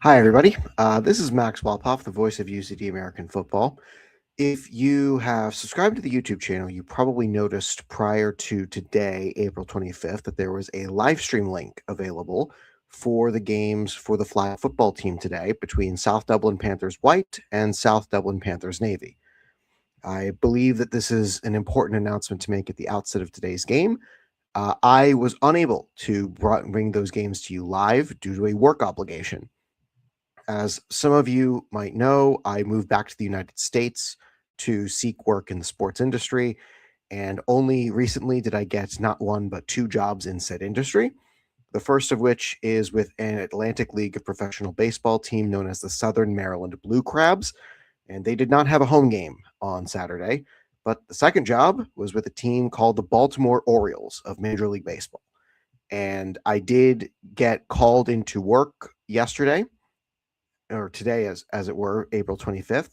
Hi, everybody. This is Max Wolpoff, the voice of UCD American Football. If you have subscribed to the YouTube channel, you probably noticed prior to today, April 25th, that there was a live stream link available for the games for the flag football team today between South Dublin Panthers White and South Dublin Panthers Navy. I believe that this is an important announcement to make at the outset of today's game. I was unable to bring those games to you live due to a work obligation. As some of you might know, I moved back to the United States to seek work in the sports industry, and only recently did I get not one but two jobs in said industry. The first of which is with an Atlantic League of professional baseball team known as the Southern Maryland Blue Crabs, and they did not have a home game on Saturday. But the second job was with a team called the Baltimore Orioles of Major League Baseball. And I did get called into work yesterday, or today as it were, April 25th.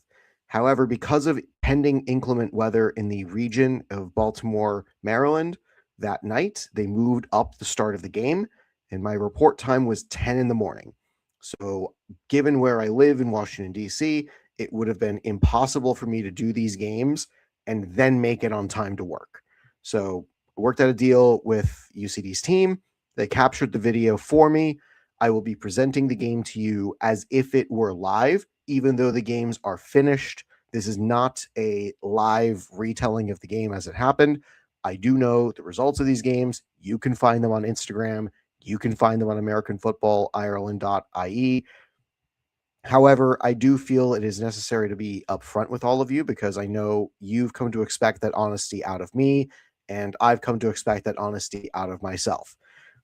However, because of pending inclement weather in the region of Baltimore, Maryland, that night, they moved up the start of the game, and my report time was 10 in the morning. So, given where I live in Washington, D.C., it would have been impossible for me to do these games and then make it on time to work. So, I worked out a deal with UCD's team. They captured the video for me. I will be presenting the game to you as if it were live, even though the games are finished. This is not a live retelling of the game as it happened. I do know the results of these games. You can find them on Instagram. You can find them on AmericanFootballIreland.ie. However, I do feel it is necessary to be upfront with all of you because I know you've come to expect that honesty out of me, and I've come to expect that honesty out of myself.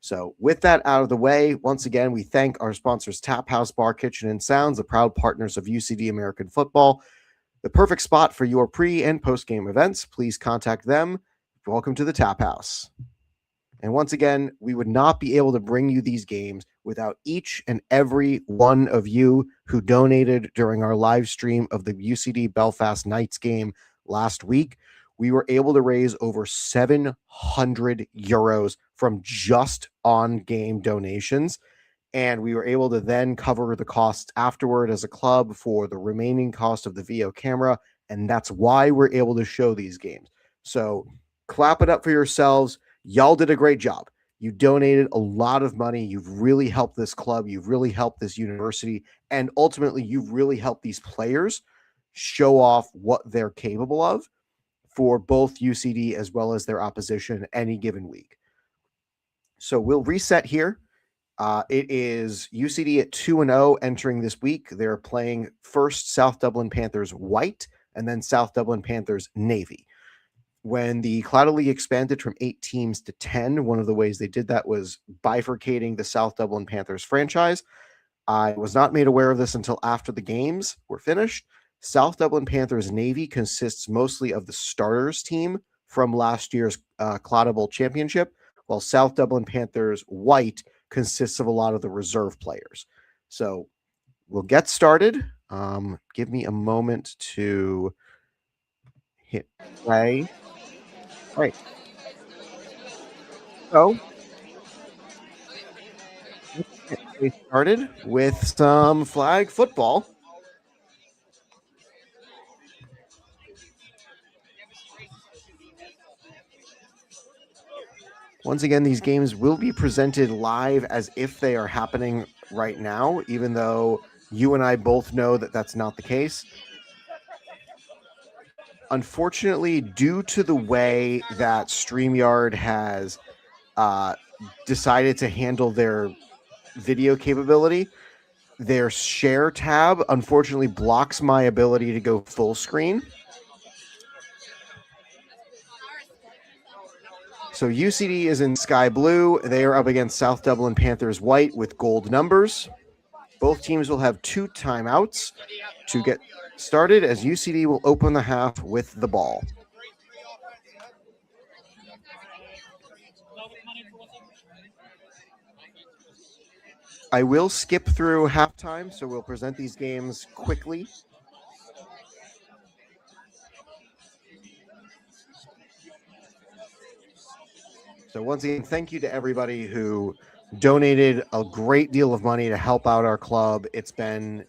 So, with that out of the way, once again, we thank our sponsors, Tap House Bar, Kitchen, and Sounds, the proud partners of UCD American Football, the perfect spot for your pre and post game events. Please contact them. Welcome to the Tap House. And once again, we would not be able to bring you these games without each and every one of you who donated during our live stream of the UCD Belfast Knights game last week. We were able to raise over 700 euros from just on game donations. And we were able to then cover the costs afterward as a club for the remaining cost of the VO camera. And that's why we're able to show these games. So clap it up for yourselves. Y'all did a great job. You donated a lot of money. You've really helped this club. You've really helped this university. And ultimately, you've really helped these players show off what they're capable of for both UCD as well as their opposition any given week. So we'll reset here. It is UCD at 2-0 entering this week. They're playing first South Dublin Panthers White and then South Dublin Panthers Navy. When the Claddagh League expanded from 8 teams to 10, one of the ways they did that was bifurcating the South Dublin Panthers franchise. I was not made aware of this until after the games were finished. South Dublin Panthers Navy consists mostly of the starters team from last year's Claddagh Bowl Championship, while South Dublin Panthers White consists of a lot of the reserve players. So we'll get started. Give me a moment to hit play. All right. So let's get started with some flag football. Once again, these games will be presented live as if they are happening right now, even though you and I both know that that's not the case. Unfortunately, due to the way that StreamYard has decided to handle their video capability, their share tab unfortunately blocks my ability to go full screen. So UCD is in sky blue. They are up against South Dublin Panthers White with gold numbers. Both teams will have 2 timeouts to get started as UCD will open the half with the ball. I will skip through halftime, so we'll present these games quickly. So once again, thank you to everybody who donated a great deal of money to help out our club. It's been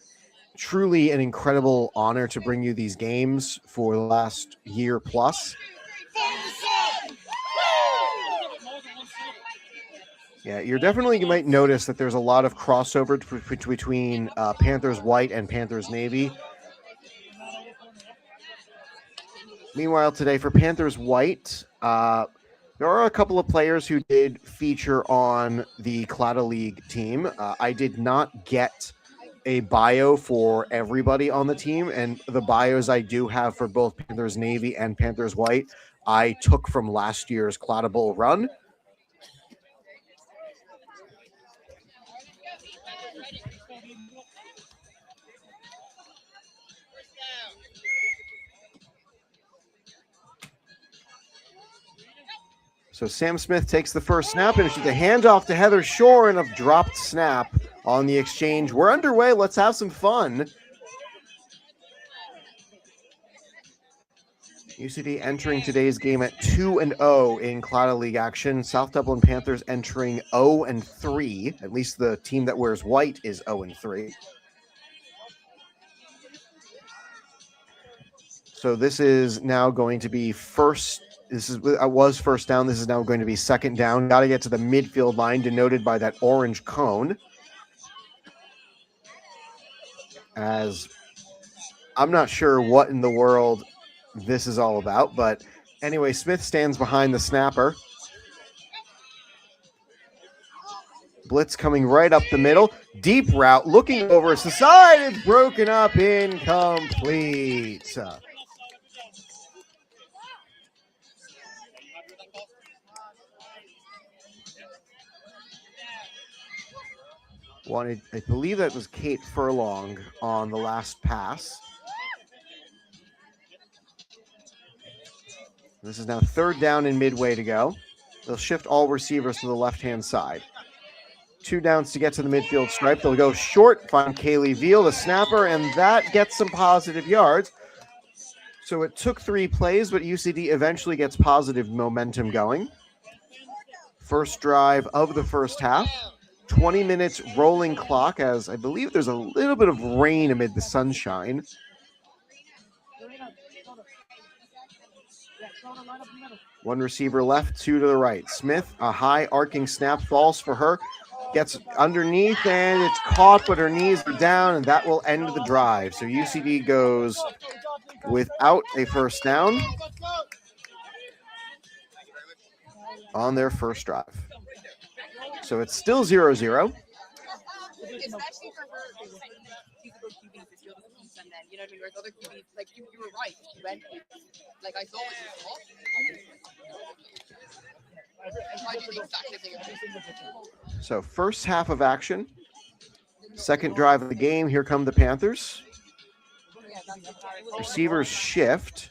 truly an incredible honor to bring you these games for the last year plus. Yeah, you're definitely, you might notice that there's a lot of crossover between Panthers White and Panthers Navy. Meanwhile, today for Panthers White, there are a couple of players who did feature on the Claddagh League team. I did not get a bio for everybody on the team, and the bios I do have for both Panthers Navy and Panthers White, I took from last year's Claddagh Bowl run. So Sam Smith takes the first snap, and it's a handoff to Heather Shore and a dropped snap on the exchange. We're underway. Let's have some fun. UCD entering today's game at 2-0 in Claddagh League action. South Dublin Panthers entering 0-3. At least the team that wears white is 0-3. So this is now going to be first. Was first down. This is now going to be second down. Got to get to the midfield line, denoted by that orange cone. As I'm not sure what in the world this is all about, but anyway, Smith stands behind the snapper. Blitz coming right up the middle. Deep route, looking over to the side. It's broken up, incomplete. I believe that was Kate Furlong on the last pass. This is now third down and midway to go. They'll shift all receivers to the left-hand side. 2 downs to get to the midfield stripe. They'll go short, find Kaylee Veal, the snapper, and that gets some positive yards. So it took 3 plays, but UCD eventually gets positive momentum going. First drive of the first half. 20 minutes rolling clock, as I believe there's a little bit of rain amid the sunshine. One receiver left, 2 to the right. Smith, a high arcing snap, falls for her. Gets underneath, and it's caught, but her knees are down, and that will end the drive. So UCD goes without a first down on their first drive. So it's still 0-0. Especially for her, she's a good QB for the other teams, and then you know what I mean. Whereas other QBs, like you were right, you went like I saw it was tough. I did the exact same thing. So first half of action, second drive of the game. Here come the Panthers. Receivers shift.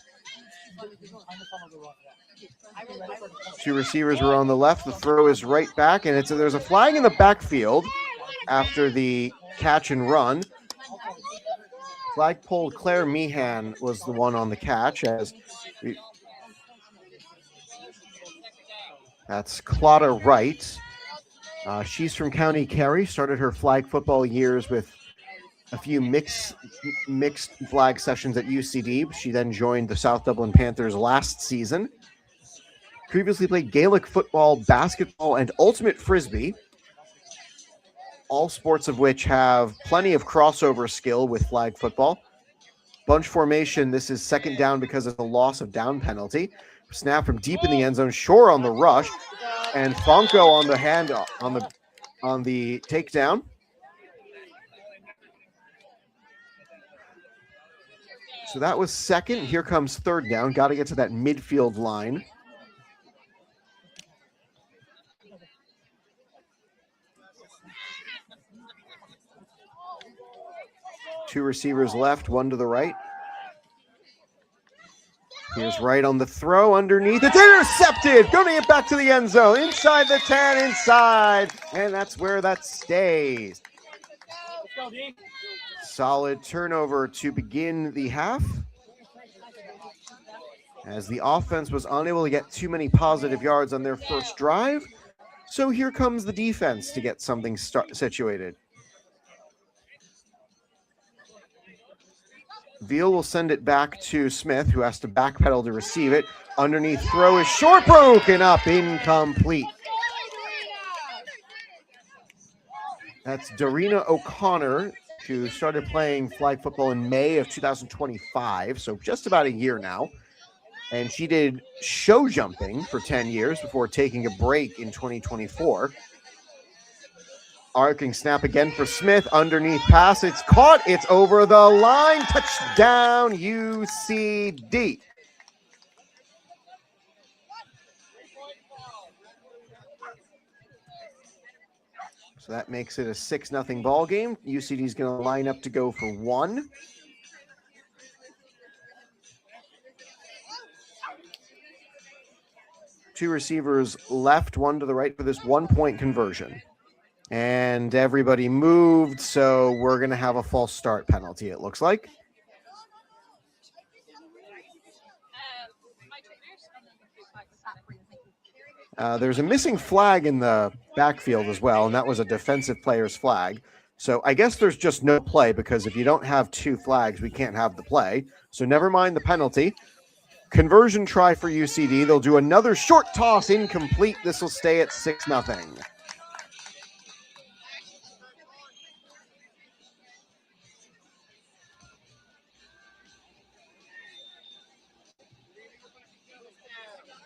2 receivers were on the left. The throw is right back, and there's a flag in the backfield after the catch and run. Flag pulled. Claire Meehan was the one on the catch. That's Claddagh Wright. She's from County Kerry. Started her flag football years with a few mixed flag sessions at UCD. She then joined the South Dublin Panthers last season. Previously played Gaelic football, basketball, and ultimate frisbee, all sports of which have plenty of crossover skill with flag football. Bunch formation, this is second down because of the loss of down penalty. Snap from deep in the end zone, Shore on the rush, and Fonko on the handoff, on the takedown. So that was second. Here comes third down. Got to get to that midfield line. Two receivers left, one to the right. Here's right on the throw underneath. It's intercepted. Going to get back to the end zone. Inside the 10, inside. And that's where that stays. Solid turnover to begin the half, as the offense was unable to get too many positive yards on their first drive. So here comes the defense to get something situated. Veal will send it back to Smith, who has to backpedal to receive it. Underneath throw is short, broken up, incomplete. That's Darina O'Connor, who started playing flag football in May of 2025, so just about a year now. And she did show jumping for 10 years before taking a break in 2024. Arcing snap again for Smith. Underneath pass. It's caught. It's over the line. Touchdown, UCD. So that makes it a 6-0 ball game. UCD is going to line up to go for one. Two receivers left, one to the right for this 1-point conversion. And everybody moved, so we're going to have a false start penalty, it looks like. There's a missing flag in the backfield as well, and that was a defensive player's flag. So I guess there's just no play, because if you don't have two flags, we can't have the play. So never mind the penalty. Conversion try for UCD. They'll do another short toss, incomplete. This will stay at 6-0.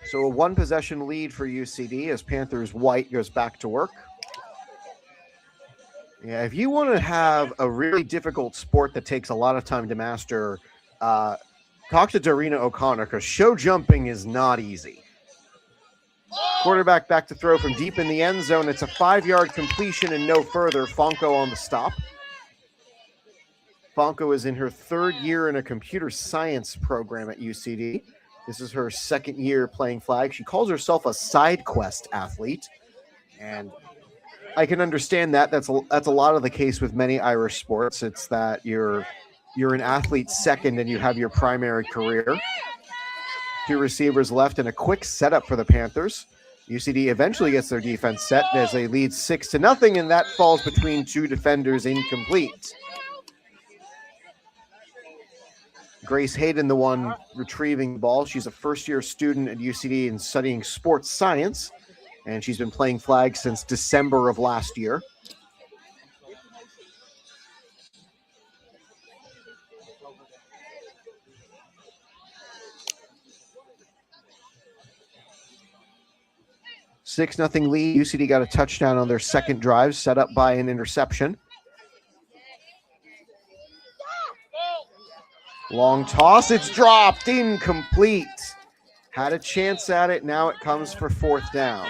So a one-possession lead for UCD as Panthers white goes back to work. Yeah, if you want to have a really difficult sport that takes a lot of time to master, talk to Darina O'Connor, because show jumping is not easy. Quarterback back to throw from deep in the end zone. It's a 5-yard completion and no further. Fonko on the stop. Fonko is in her 3rd year in a computer science program at UCD. This is her 2nd year playing flag. She calls herself a side quest athlete, and I can understand that. That's a lot of the case with many Irish sports. It's that you're an athlete second and you have your primary career. Two receivers left and a quick setup for the Panthers. UCD eventually gets their defense set as they lead 6-0, and that falls between two defenders, incomplete. Grace Hayden, the one retrieving the ball. She's a first-year student at UCD and studying sports science, and she's been playing flag since December of last year. Six nothing lead. UCD got a touchdown on their second drive, set up by an interception. Long toss. It's dropped. Incomplete. Had a chance at it. Now it comes for 4th down.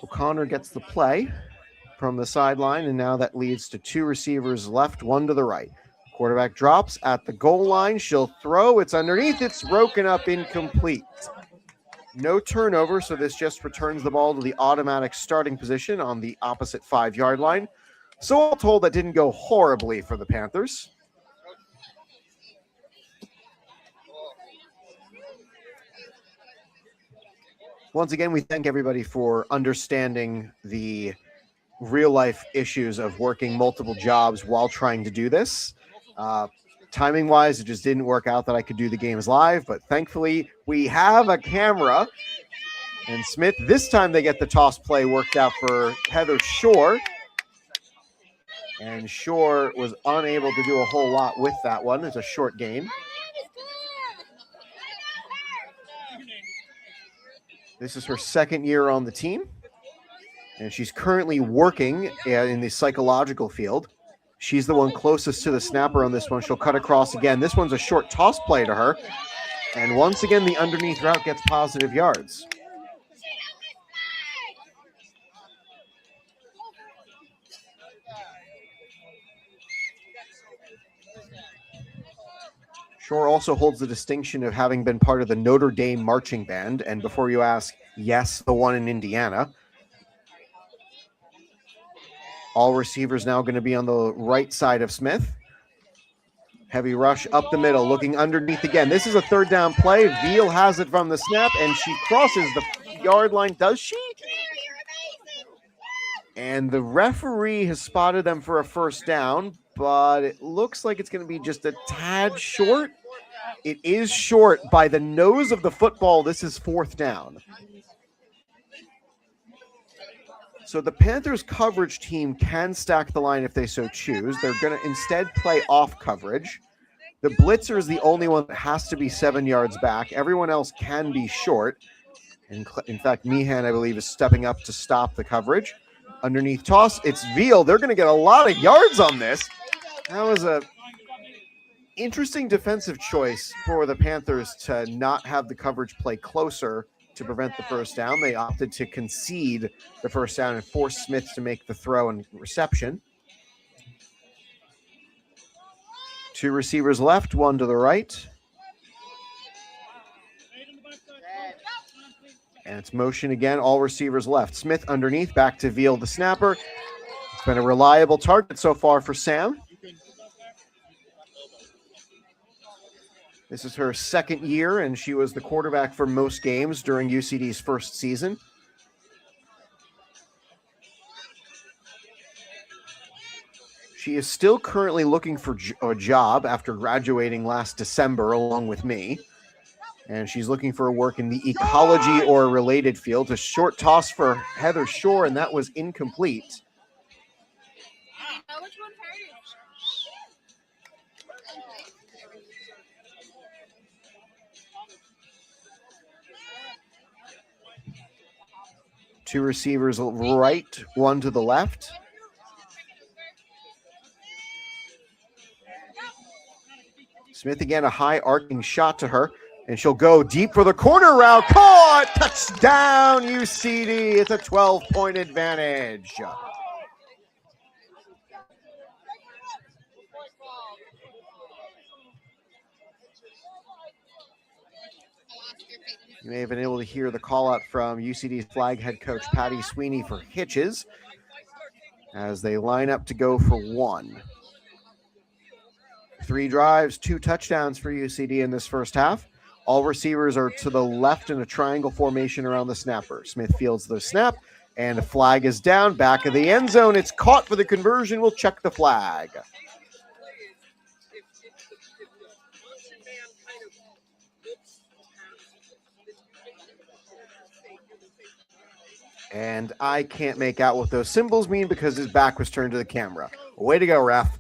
O'Connor gets the play from the sideline, and now that leads to two receivers left, one to the right. Quarterback drops at the goal line. She'll throw. It's underneath. It's broken up, incomplete. No turnover, so this just returns the ball to the automatic starting position on the opposite 5-yard line. So all told, that didn't go horribly for the Panthers. Once again, we thank everybody for understanding the real-life issues of working multiple jobs while trying to do this. Timing-wise, it just didn't work out that I could do the games live, but thankfully we have a camera. And Smith, this time they get the toss play worked out for Heather Shore. And Shore was unable to do a whole lot with that one. It's a short gain. This is her 2nd year on the team, and she's currently working in the psychological field. She's the one closest to the snapper on this one. She'll cut across again. This one's a short toss play to her, and once again, the underneath route gets positive yards. Shore also holds the distinction of having been part of the Notre Dame marching band. And before you ask, yes, the one in Indiana. All receivers now going to be on the right side of Smith. Heavy rush up the middle, looking underneath again. This is a third down play. Veal has it from the snap, and she crosses the yard line. Does she? And the referee has spotted them for a first down, but it looks like it's going to be just a tad short. It is short by the nose of the football. This is fourth down. So the Panthers coverage team can stack the line if they so choose. They're going to instead play off coverage. The blitzer is the only one that has to be 7 yards back. Everyone else can be short. And in fact, Meehan, I believe, is stepping up to stop the coverage. Underneath toss, it's Veal. They're going to get a lot of yards on this. That was a interesting defensive choice for the Panthers to not have the coverage play closer to prevent the first down. They opted to concede the first down and force Smith to make the throw and reception. 2 receivers left, 1 to the right. And it's motion again, all receivers left. Smith underneath, back to Veal, the snapper. It's been a reliable target so far for Sam. This is her second year, and she was the quarterback for most games during UCD's first season. She is still currently looking for a job after graduating last December along with me. And she's looking for work in the ecology or related field. A short toss for Heather Shore, and that was incomplete. Two receivers right, 1 to the left. Smith again, a high arcing shot to her, and she'll go deep for the corner route. Caught! Touchdown, UCD. It's a 12-point advantage. You may have been able to hear the call out from UCD's flag head coach Patty Sweeney for hitches as they line up to go for 1. 3 drives, 2 touchdowns for UCD in this first half. All receivers are to the left in a triangle formation around the snapper. Smith fields the snap, and a flag is down, back of the end zone. It's caught for the conversion. We'll check the flag. And I can't make out what those symbols mean because his back was turned to the camera. Way to go, ref.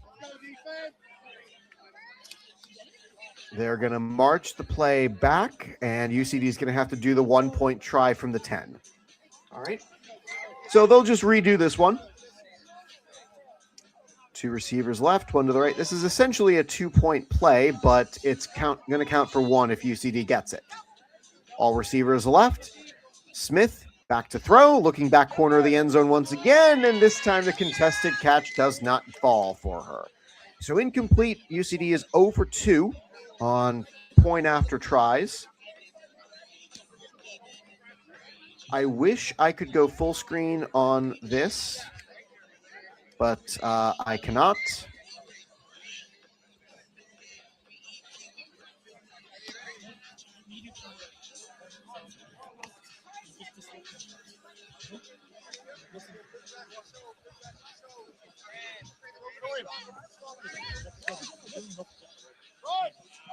They're going to march the play back, and UCD is going to have to do the 1-point try from the 10. All right. So they'll just redo this one. 2 receivers left, 1 to the right. This is essentially a 2-point play, but it's going to count for 1 if UCD gets it. All receivers left. Smith back to throw, looking back corner of the end zone once again, and this time the contested catch does not fall for her. So incomplete. UCD is 0 for 2 on point after tries. I wish I could go full screen on this, but I cannot.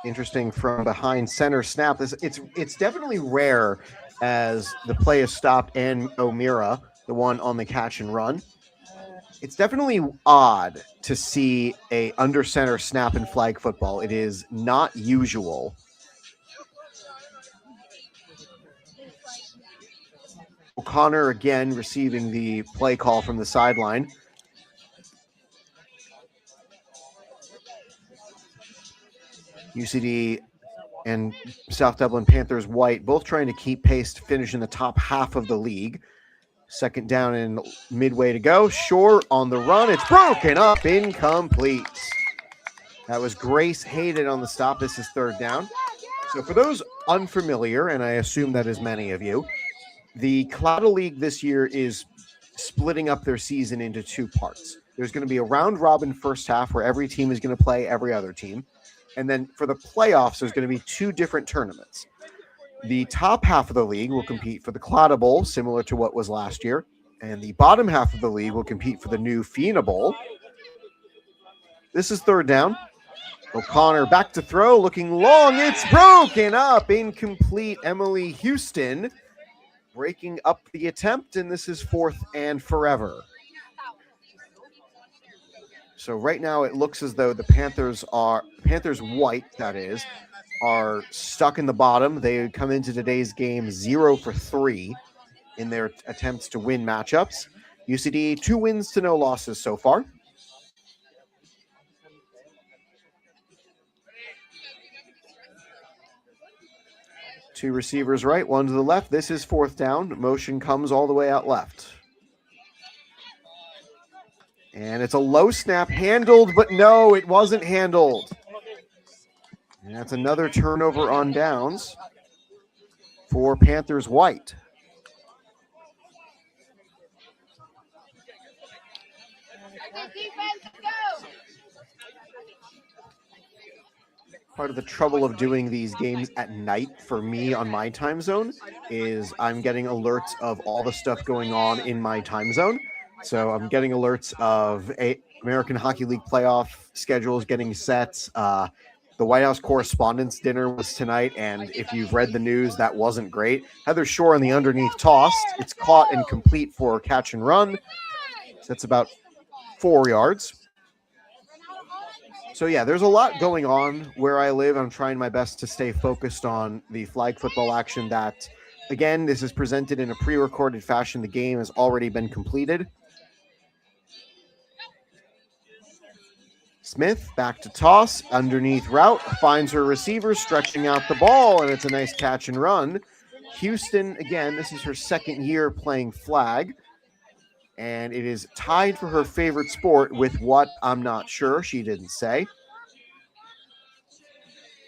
Interesting from behind center snap. It's definitely rare as the play is stopped and O'Meara, the one on the catch and run. It's definitely odd to see a under center snap in flag football. It is not usual. O'Connor again receiving the play call from the sideline. UCD and South Dublin Panthers white, both trying to keep pace to finish in the top half of the league. Second down and midway to go. Shore on the run. It's broken up, incomplete. That was Grace Hayden on the stop. This is third down. So for those unfamiliar, and I assume that is many of you, the Claddagh League this year is splitting up their season into two parts. There's going to be a round robin first half where every team is going to play every other team. And then for the playoffs, there's going to be two different tournaments. The top half of the league will compete for the Claddagh Bowl, similar to what was last year. And the bottom half of the league will compete for the new Fianna Bowl. This is third down. O'Connor back to throw, looking long. It's broken up. Incomplete. Emily Houston breaking up the attempt, and this is fourth and forever. So right now it looks as though the Panthers white, that is, are stuck in the bottom. They come into today's game 0 for 3 in their attempts to win matchups. UCD 2 wins to no losses so far. Two receivers right, one to the left. This is fourth down. Motion comes all the way out left. And it's a low snap, handled, but no, it wasn't handled. And that's another turnover on downs for Panthers white. Part of the trouble of doing these games at night for me on my time zone is I'm getting alerts of all the stuff going on in my time zone. So I'm getting alerts of American Hockey League playoff schedules getting set. The White House Correspondents' Dinner was tonight, and if you've read the news, that wasn't great. Heather Shore on the underneath tossed. It's caught and complete for catch and run. So that's about 4 yards. So, yeah, there's a lot going on where I live. I'm trying my best to stay focused on the flag football action that, again, this is presented in a pre-recorded fashion. The game has already been completed. Smith back to toss, underneath route, finds her receiver, stretching out the ball, and it's a nice catch and run. Houston, again, this is her second year playing flag, and it is tied for her favorite sport with what? I'm not sure. She didn't say.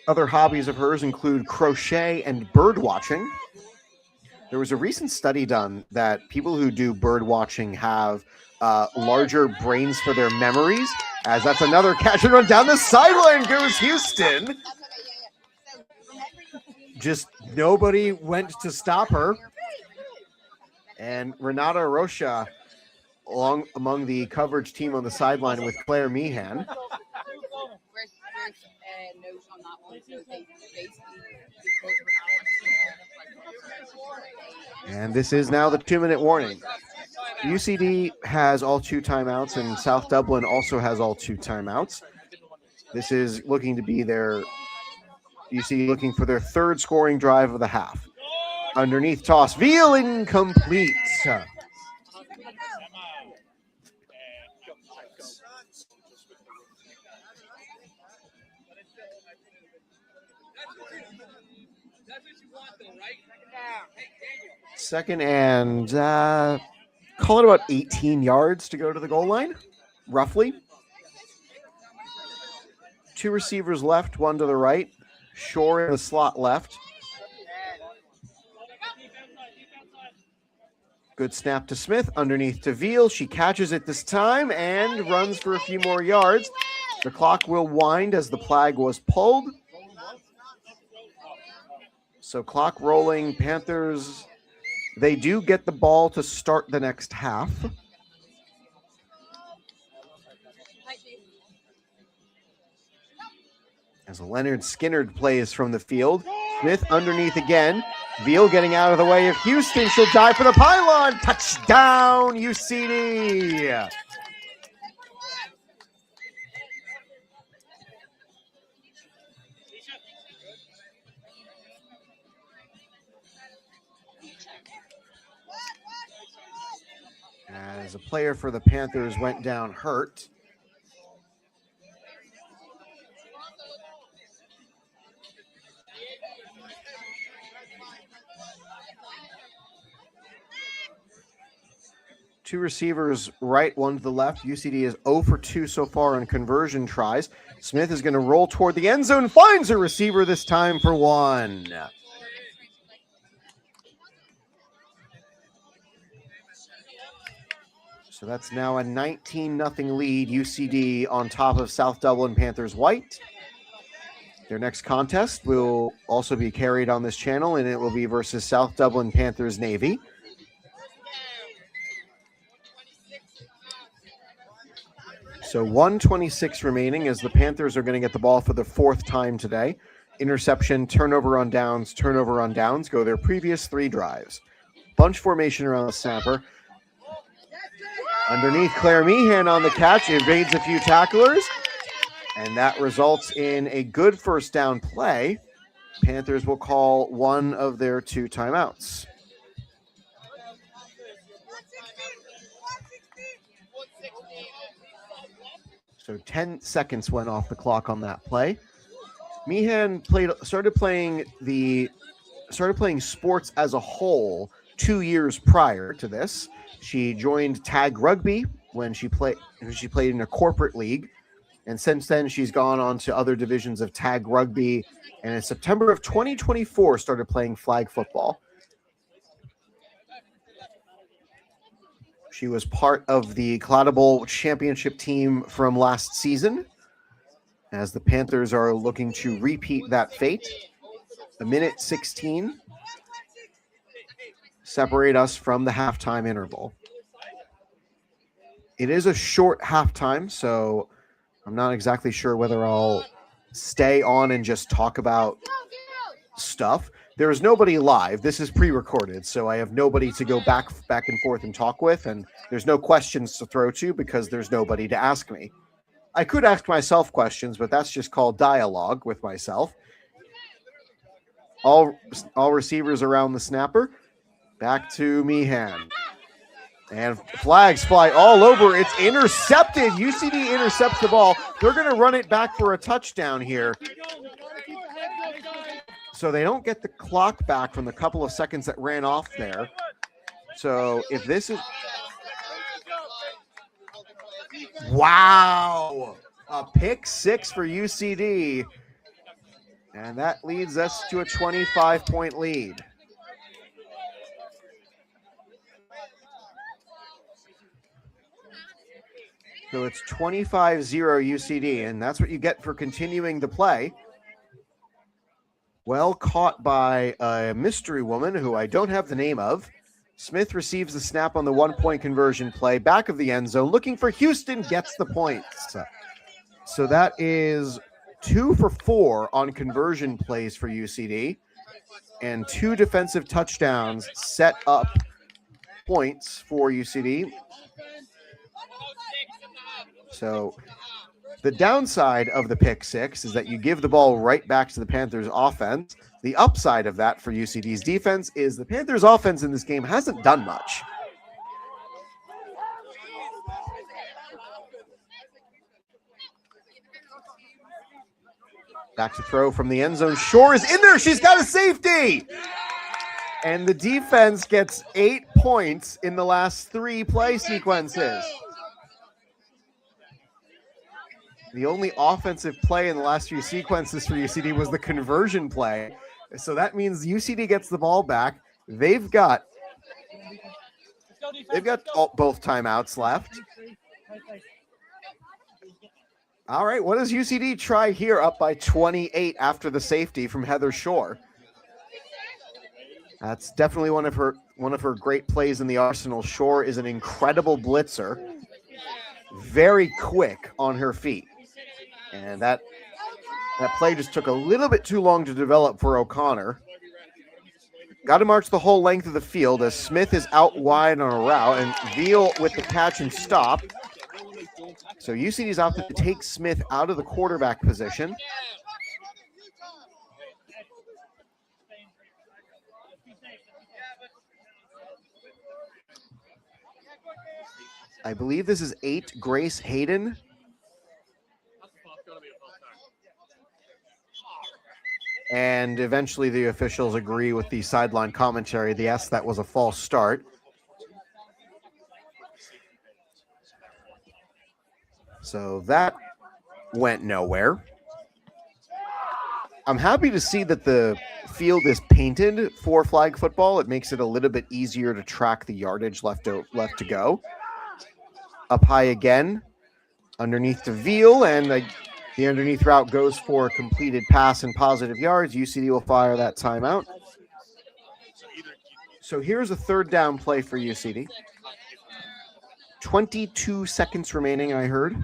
Other hobbies of hers include crochet and bird watching. There was a recent study done that people who do bird watching have larger brains for their memories, as that's another catch and run down the sideline goes Houston. Just nobody went to stop her. And Renata Rocha among the coverage team on the sideline with Claire Meehan. And this is now the 2-minute warning. UCD has all 2 timeouts, and South Dublin also has all 2 timeouts. This is looking to be UCD looking for their third scoring drive of the half. Underneath toss, Veal incomplete. Second and call it about 18 yards to go to the goal line, roughly. 2 receivers left, one to the right. Shore in the slot left. Good snap to Smith, underneath to Veal. She catches it this time and runs for a few more yards. The clock will wind as the flag was pulled. So clock rolling, Panthers, they do get the ball to start the next half. As Leonard Skinnard plays from the field. Smith underneath again. Veal getting out of the way of Houston. She'll dive for the pylon. Touchdown, UCD. As a player for the Panthers went down hurt. Two receivers right, one to the left. UCD is 0 for 2 so far on conversion tries. Smith is going to roll toward the end zone, finds a receiver this time for 1. So that's now a 19-0 lead. UCD on top of South Dublin Panthers white. Their next contest will also be carried on this channel, and it will be versus South Dublin Panthers Navy. So 1:26 remaining as the Panthers are going to get the ball for the 4th time today. Interception, turnover on downs, go their previous 3 drives. Bunch formation around the snapper. Underneath, Claire Meehan on the catch, evades a few tacklers, and that results in a good first down play. Panthers will call one of their 2 timeouts. So 10 seconds went off the clock on that play. Meehan started playing sports as a whole 2 years prior to this. She joined tag rugby when she played in a corporate league, and since then she's gone on to other divisions of tag rugby, and in September of 2024 started playing flag football. She was part of the Claddagh Bowl championship team from last season, as the Panthers are looking to repeat that fate. A minute 16 separate us from the halftime interval. It is a short halftime, so I'm not exactly sure whether I'll stay on and just talk about stuff. There is nobody live. This is pre-recorded, so I have nobody to go back and forth and talk with, and there's no questions to throw to because there's nobody to ask me. I could ask myself questions, but that's just called dialogue with myself. All receivers around the snapper. Back to Meehan. And flags fly all over. It's intercepted. UCD intercepts the ball. They're going to run it back for a touchdown here. So they don't get the clock back from the couple of seconds that ran off there. So if this is... Wow! A pick 6 for UCD. And that leads us to a 25-point lead. So it's 25-0 UCD, and that's what you get for continuing to play. Well caught by a mystery woman who I don't have the name of. Smith receives the snap on the 1-point conversion play, back of the end zone, looking for Houston, gets the points. So that is 2 for 4 on conversion plays for UCD, and 2 defensive touchdowns set up points for UCD. So the downside of the pick 6 is that you give the ball right back to the Panthers offense. The upside of that for UCD's defense is the Panthers offense in this game hasn't done much. Back to throw from the end zone. Shore is in there. She's got a safety. And the defense gets 8 points in the last 3 play sequences. The only offensive play in the last few sequences for UCD was the conversion play. So that means UCD gets the ball back. They've got both timeouts left. All right, what does UCD try here, up by 28 after the safety from Heather Shore? That's definitely one of her great plays in the arsenal. Shore is an incredible blitzer, very quick on her feet. And that play just took a little bit too long to develop for O'Connor. Got to march the whole length of the field as Smith is out wide on a route, and Veal with the catch and stop. So UCD's out to take Smith out of the quarterback position. I believe this is 8, Grace Hayden. And eventually the officials agree with the sideline commentary. Yes, that was a false start. So that went nowhere. I'm happy to see that the field is painted for flag football. It makes it a little bit easier to track the yardage left to go. Up high again, underneath to Veal, and the underneath route goes for a completed pass and positive yards. UCD will fire that timeout. So here's a third down play for UCD. 22 seconds remaining, I heard.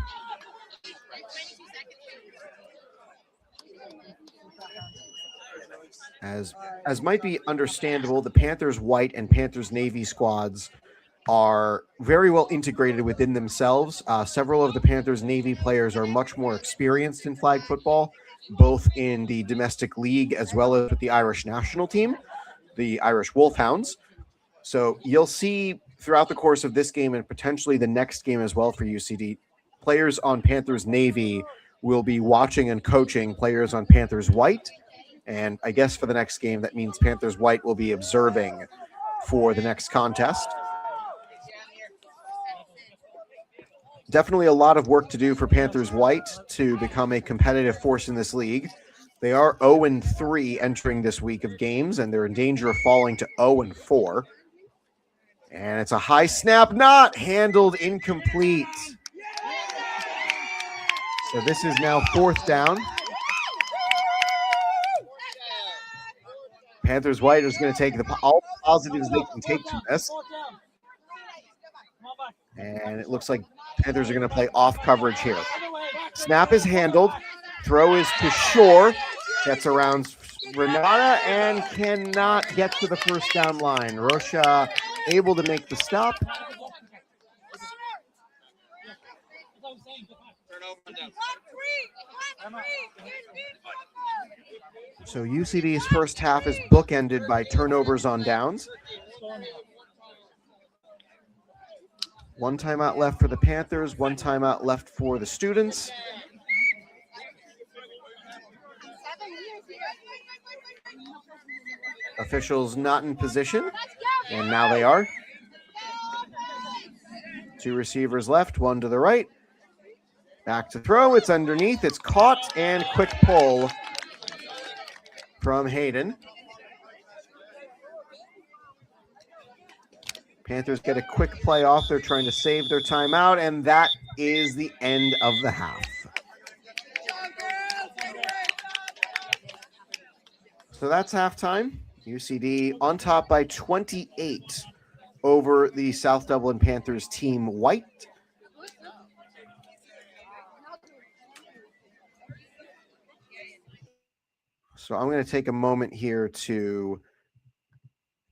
As might be understandable, the Panthers white and Panthers navy squads are very well integrated within themselves. Several of the Panthers navy players are much more experienced in flag football, both in the domestic league as well as with the Irish national team, the Irish Wolfhounds. So you'll see throughout the course of this game and potentially the next game as well for UCD, players on Panthers navy will be watching and coaching players on Panthers white. And I guess for the next game, that means Panthers white will be observing for the next contest. Definitely a lot of work to do for Panthers white to become a competitive force in this league. They are 0-3 entering this week of games, and they're in danger of falling to 0-4. And it's a high snap, not handled, incomplete. So this is now fourth down. Panthers white is going to take all the positives they can take from this. And it looks like Panthers are going to play off coverage here. Snap is handled. Throw is to Shore. Gets around Renata and cannot get to the first down line. Rocha able to make the stop. So UCD's first half is bookended by turnovers on downs. One timeout left for the Panthers, one timeout left for the students. Officials not in position, and now they are. Two receivers left, one to the right. Back to throw, it's underneath, it's caught, and quick pull from Hayden. Panthers get a quick play off. They're trying to save their timeout, and that is the end of the half. So that's halftime. UCD on top by 28 over the South Dublin Panthers team white. So I'm going to take a moment here to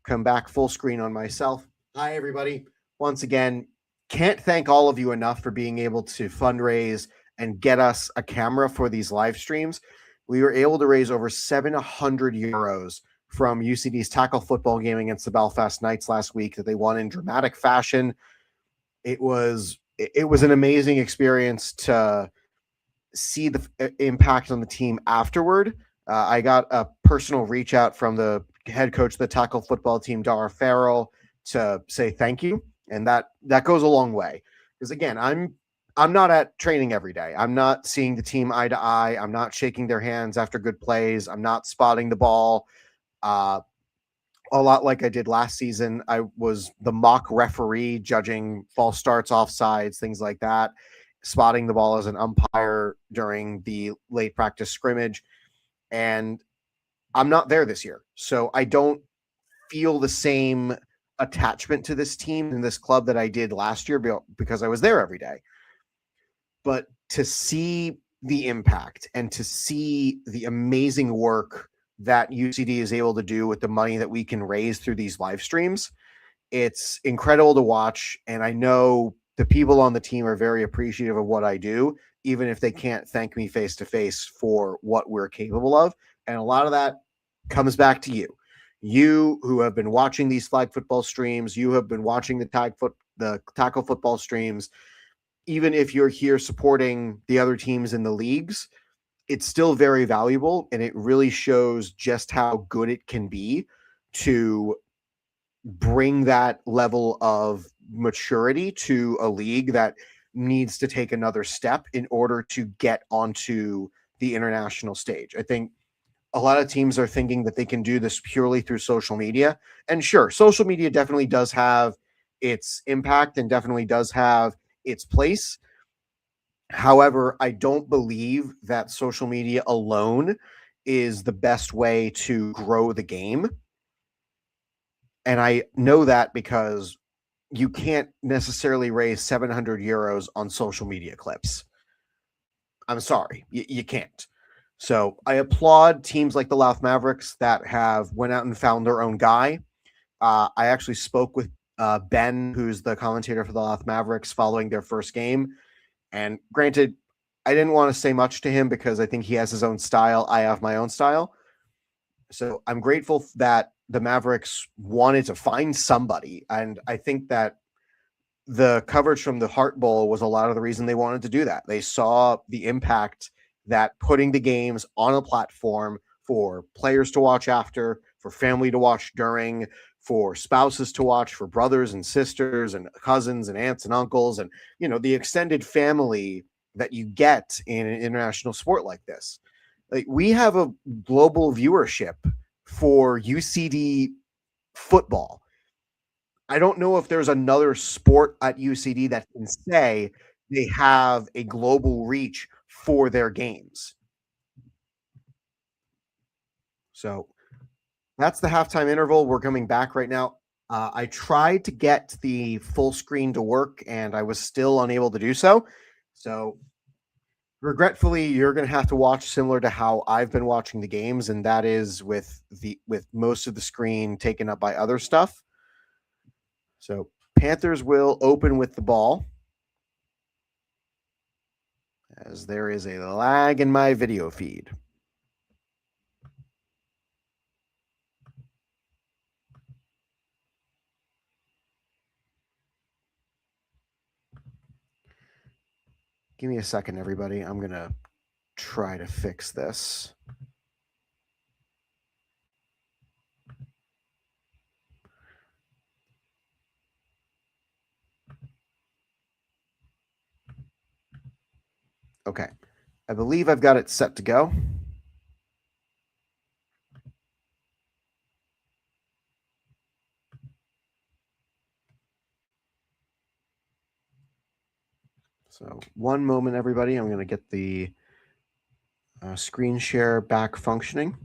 come back full screen on myself. Hi, everybody. Once again, can't thank all of you enough for being able to fundraise and get us a camera for these live streams. We were able to raise over 700 euros from UCD's tackle football game against the Belfast Knights last week that they won in dramatic fashion. It was an amazing experience to see the impact on the team afterward. I got a personal reach out from the head coach of the tackle football team, Dara Farrell, to say thank you. And that goes a long way. Because again, I'm not at training every day. I'm not seeing the team eye to eye. I'm not shaking their hands after good plays. I'm not spotting the ball. A lot like I did last season. I was the mock referee judging false starts, offsides, things like that, spotting the ball as an umpire during the late practice scrimmage. And I'm not there this year. So I don't feel the same attachment to this team and this club that I did last year because I was there every day. But to see the impact and to see the amazing work that UCD is able to do with the money that we can raise through these live streams, it's incredible to watch. And I know the people on the team are very appreciative of what I do, even if they can't thank me face to face for what we're capable of. And a lot of that comes back to you. You who have been watching these flag football streams, you have been watching the tackle football streams. Even if you're here supporting the other teams in the leagues, it's still very valuable, and it really shows just how good it can be to bring that level of maturity to a league that needs to take another step in order to get onto the international stage. I think a lot of teams are thinking that they can do this purely through social media. And sure, social media definitely does have its impact and definitely does have its place. However, I don't believe that social media alone is the best way to grow the game. And I know that because you can't necessarily raise 700 euros on social media clips. I'm sorry, you can't. So I applaud teams like the Louth Mavericks that have went out and found their own guy. I actually spoke with Ben, who's the commentator for the Louth Mavericks, following their first game. And granted, I didn't want to say much to him because I think he has his own style. I have my own style. So I'm grateful that the Mavericks wanted to find somebody. And I think that the coverage from the Heart Bowl was a lot of the reason they wanted to do that. They saw the impact that putting the games on a platform for players to watch after, for family to watch during, for spouses to watch, for brothers and sisters and cousins and aunts and uncles, and the extended family that you get in an international sport like this. Like, we have a global viewership for UCD football. I don't know if there's another sport at UCD that can say they have a global reach for their games. So that's the halftime interval. We're coming back right now. I tried to get the full screen to work, and I was still unable to do so. So regretfully, you're going to have to watch similar to how I've been watching the games, and that is with most of the screen taken up by other stuff. So Panthers will open with the ball, as there is a lag in my video feed. Give me a second, everybody. I'm going to try to fix this. Okay. I believe I've got it set to go. So one moment, everybody. I'm going to get the screen share back functioning.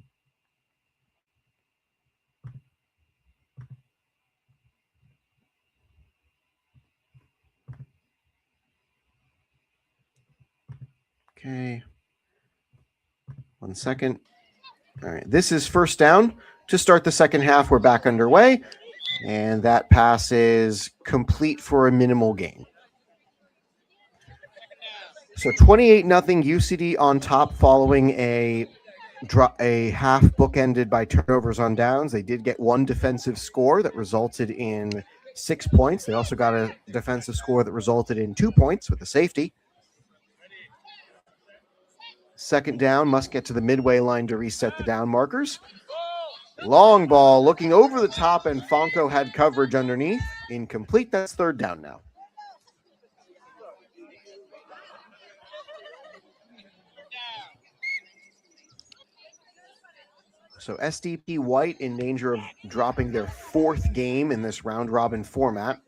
Okay. 1 second. All right. This is first down to start the second half. We're back underway. And that pass is complete for a minimal gain. So 28-0 UCD on top following a half bookended by turnovers on downs. They did get one defensive score that resulted in 6 points. They also got a defensive score that resulted in 2 points with a safety. Second down, must get to the midway line to reset the down markers. Long ball looking over the top, and Fonco had coverage underneath. Incomplete. That's third down now. So SDP White in danger of dropping their fourth game in this round robin format.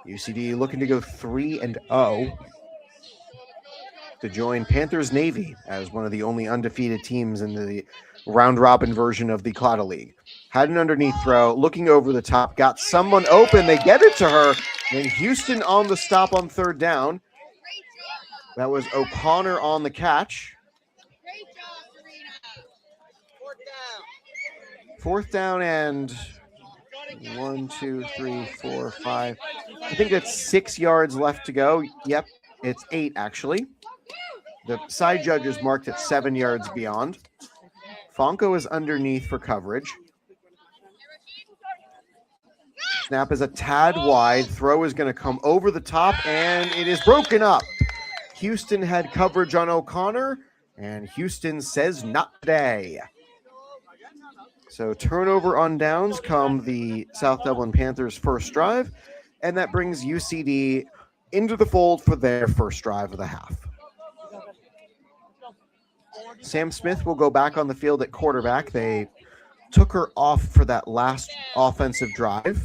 UCD looking to go 3-0 to join Panthers Navy as one of the only undefeated teams in the round robin version of the Claddagh League. Had an underneath throw, looking over the top, got someone open. They get it to her, and Houston on the stop on third down. That was O'Connor on the catch. Fourth down and 1, 2, 3, 4, 5. I think that's 6 yards left to go. Yep, it's 8 actually. The side judges marked it 7 yards beyond. Fonco is underneath for coverage. Snap is a tad wide. Throw is going to come over the top, and it is broken up. Houston had coverage on O'Connor, and Houston says not today. So turnover on downs come the South Dublin Panthers' first drive, and that brings UCD into the fold for their first drive of the half. Sam Smith will go back on the field at quarterback. They took her off for that last offensive drive.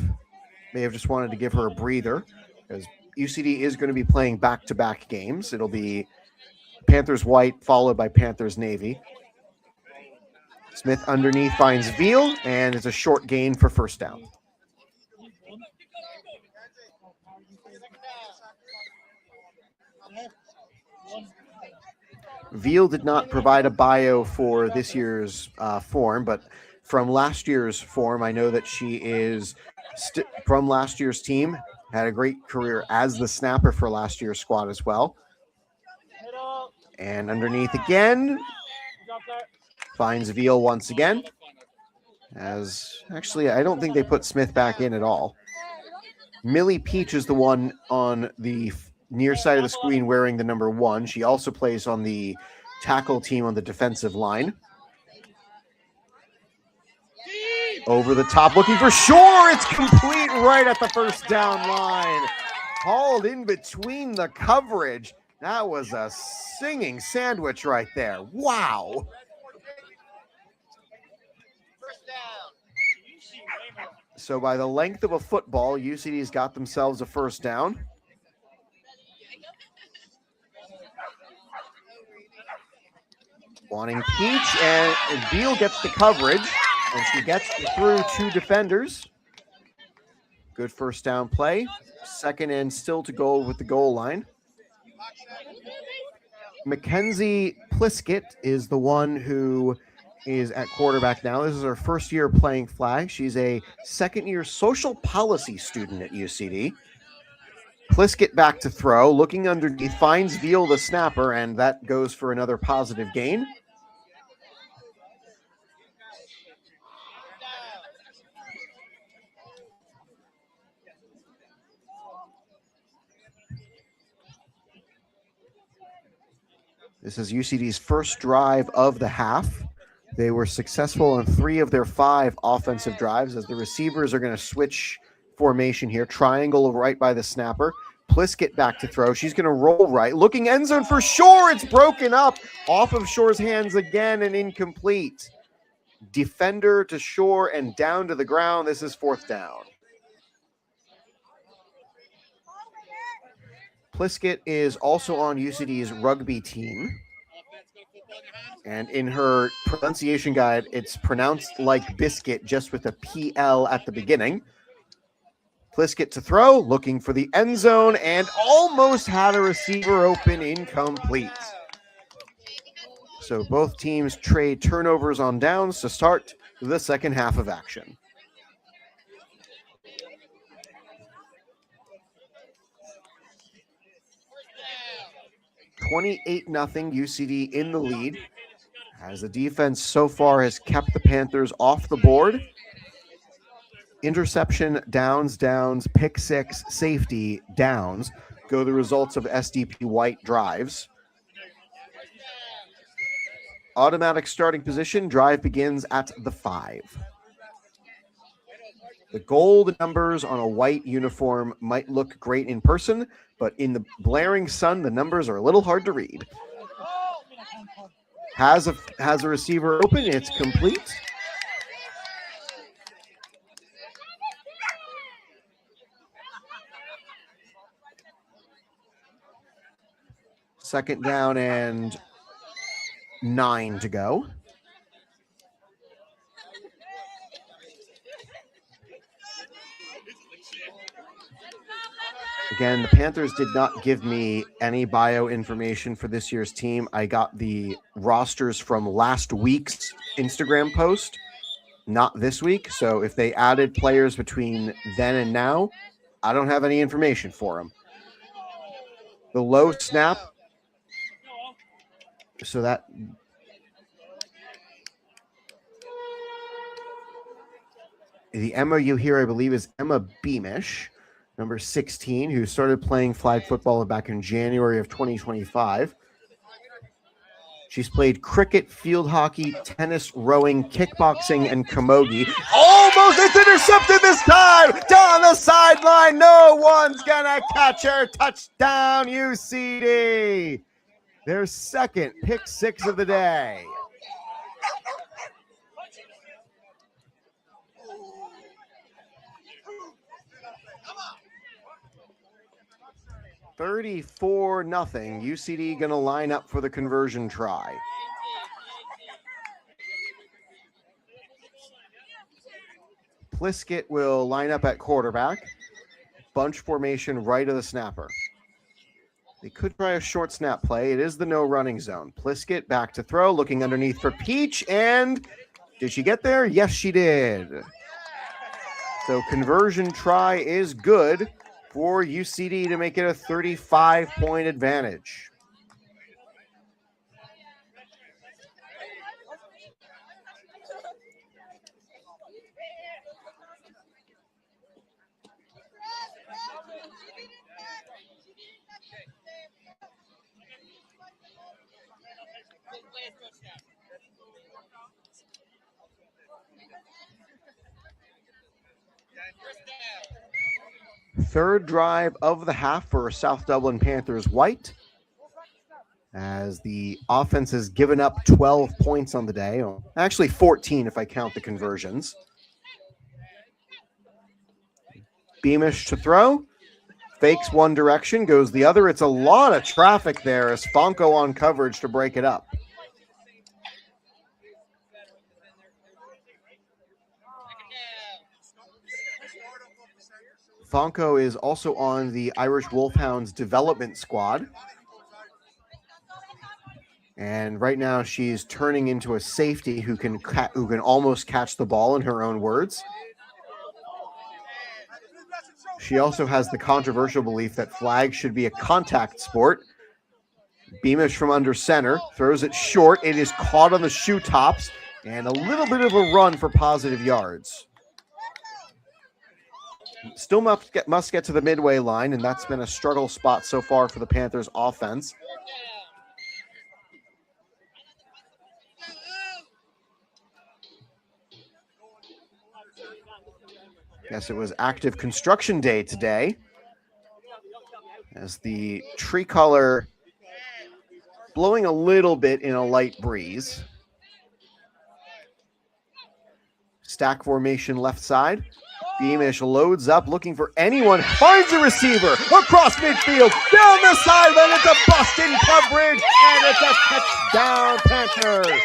May have just wanted to give her a breather because UCD is going to be playing back-to-back games. It'll be Panthers white followed by Panthers navy. Smith underneath finds Veal, and it's a short gain for first down. Veal did not provide a bio for this year's form, but from last year's form, I know that she is from last year's team, had a great career as the snapper for last year's squad as well. And underneath again, finds Veal once again. As actually, I don't think they put Smith back in at all. Millie Peach is the one on the near side of the screen wearing the number 1. She also plays on the tackle team on the defensive line. Over the top, looking for Shore. It's complete right at the first down line. Hauled in between the coverage. That was a singing sandwich right there. Wow. So by the length of a football, UCD's got themselves a first down. Wanting Peach, and Veal gets the coverage, and she gets through 2 defenders. Good first down play. Second and still to go with the goal line. Mackenzie Pliskett is the one who is at quarterback now. This is her first year playing flag. She's a second-year social policy student at UCD. Pliskett back to throw, looking underneath, finds Veal the snapper, and that goes for another positive gain. This is UCD's first drive of the half. They were successful on 3 of their 5 offensive drives as the receivers are going to switch formation here. Triangle right by the snapper. Pliskett back to throw. She's going to roll right. Looking end zone for Shore. It's broken up off of Shore's hands again and incomplete. Defender to Shore and down to the ground. This is 4th down. Pliskett is also on UCD's rugby team. And in her pronunciation guide, it's pronounced like biscuit, just with a PL at the beginning. Pliskett to throw, looking for the end zone, and almost had a receiver open, incomplete. So both teams trade turnovers on downs to start the second half of action. $28-0 UCD in the lead, as the defense so far has kept the Panthers off the board. Interception, downs, pick 6, safety, downs, go the results of SDP White drives. Automatic starting position, drive begins at the 5. The gold numbers on a white uniform might look great in person, but in the blaring sun, the numbers are a little hard to read. Has a receiver open. It's complete. Second down and 9 to go. Again, the Panthers did not give me any bio information for this year's team. I got the rosters from last week's Instagram post, not this week. So if they added players between then and now, I don't have any information for them. The low snap. So that the MOU here, I believe, is Emma Beamish, number 16, who started playing flag football back in January of 2025. She's played cricket, field hockey, tennis, rowing, kickboxing, and camogie. Almost throws. It's intercepted this time. Down the sideline. No one's going to catch her. Touchdown, UCD. Their second pick six of the day. $34-0. UCD going to line up for the conversion try. Pliskett will line up at quarterback. Bunch formation right of the snapper. They could try a short snap play. It is the no running zone. Pliskett back to throw, looking underneath for Peach. And did she get there? Yes, she did. So conversion try is good for UCD to make it a 35-point advantage. Third drive of the half for South Dublin Panthers white, as the offense has given up 12 points on the day. Actually 14 if I count the conversions. Beamish to throw. Fakes one direction, goes the other. It's a lot of traffic there as Fonko on coverage to break it up. Fonko is also on the Irish Wolfhounds development squad. And right now she's turning into a safety who can almost catch the ball, in her own words. She also has the controversial belief that flag should be a contact sport. Beamish from under center, throws it short. It is caught on the shoe tops, and a little bit of a run for positive yards. Still must get to the midway line, and that's been a struggle spot so far for the Panthers offense. Guess it was active construction day today, as the tree color blowing a little bit in a light breeze. Stack formation left side. Beamish loads up, looking for anyone, finds a receiver across midfield, down the sideline. It's a bust in coverage, and it's a touchdown, Panthers.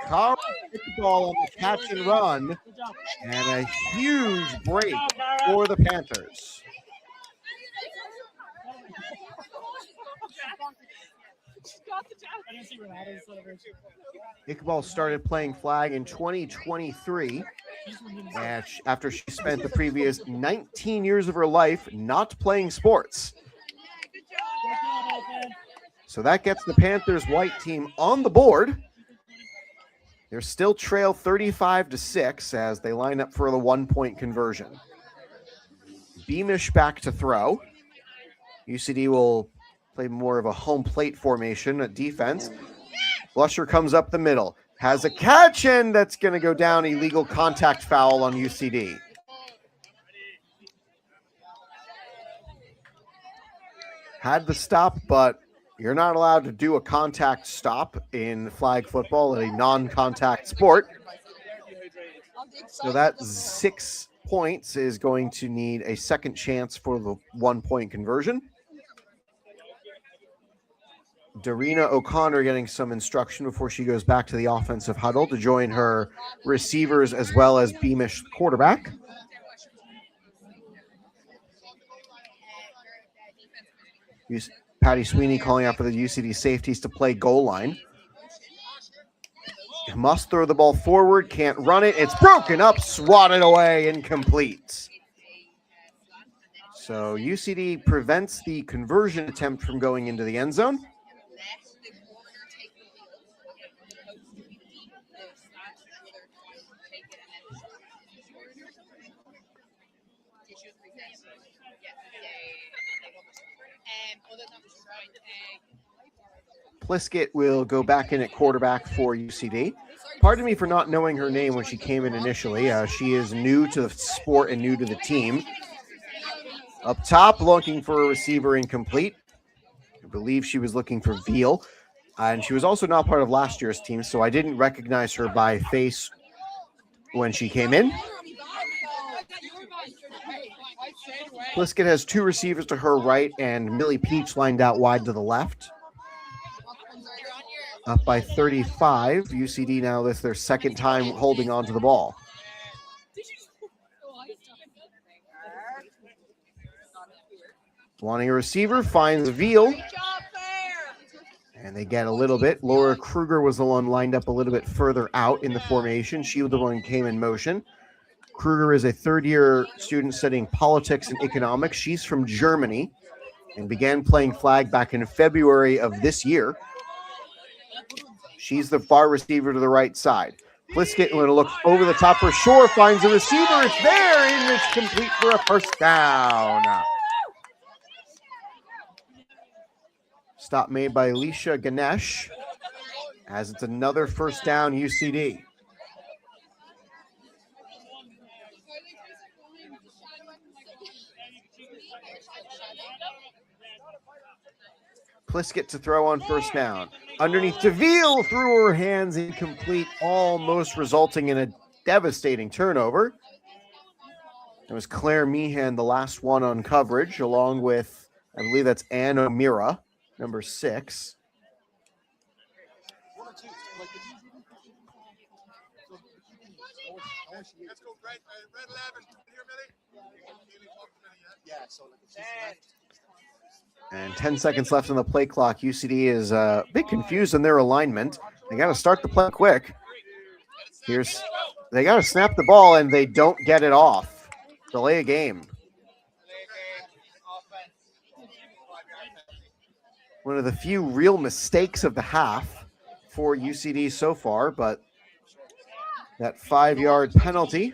Carl hit the ball on the catch and run, and a huge break for the Panthers. Iqbal started playing flag in 2023, and after she spent the previous 19 years of her life not playing sports. So that gets the Panthers white team on the board. They're still trail 35-6 as they line up for the 1-point conversion. Beamish back to throw. UCD will play more of a home plate formation at defense. Blusher comes up the middle, has a catch, and that's going to go down. Illegal contact foul on UCD. Had the stop, but you're not allowed to do a contact stop in flag football, a non-contact sport. So that 6 points is going to need a second chance for the 1-point conversion. Darina O'Connor getting some instruction before she goes back to the offensive huddle to join her receivers as well as Beamish quarterback. Patty Sweeney calling out for the UCD safeties to play goal line. Must throw the ball forward, can't run it. It's broken up, swatted away, incomplete. So UCD prevents the conversion attempt from going into the end zone. Pliskett will go back in at quarterback for UCD. Pardon me for not knowing her name when she came in initially. She is new to the sport and new to the team. Up top, looking for a receiver, incomplete. I believe she was looking for Veal. And she was also not part of last year's team, so I didn't recognize her by face when she came in. Pliskett has two receivers to her right, and Millie Peach lined out wide to the left. Up by 35. UCD now, this is their second time holding on to the ball. Wanting a receiver, finds Veal. And they get a little bit. Laura Kruger was the one lined up a little bit further out in the formation. She was the one who came in motion. Kruger is a third-year student studying politics and economics. She's from Germany and began playing flag back in February of this year. She's the far receiver to the right side. Pliskett going to look over the top for sure, finds a receiver. It's there, and it's complete for a first down. Stop made by Alicia Ganesh, as it's another first down UCD. Pliskett to throw on first down. Underneath to Veal, through her hands, incomplete, almost resulting in a devastating turnover. It was Claire Meehan, the last one on coverage, along with, I believe that's Ann O'Meara, number 6. And 10 seconds left on the play clock. UCD is a bit confused in their alignment. They got to start the play quick. They got to snap the ball, and they don't get it off. Delay a game. One of the few real mistakes of the half for UCD so far, but that 5-yard penalty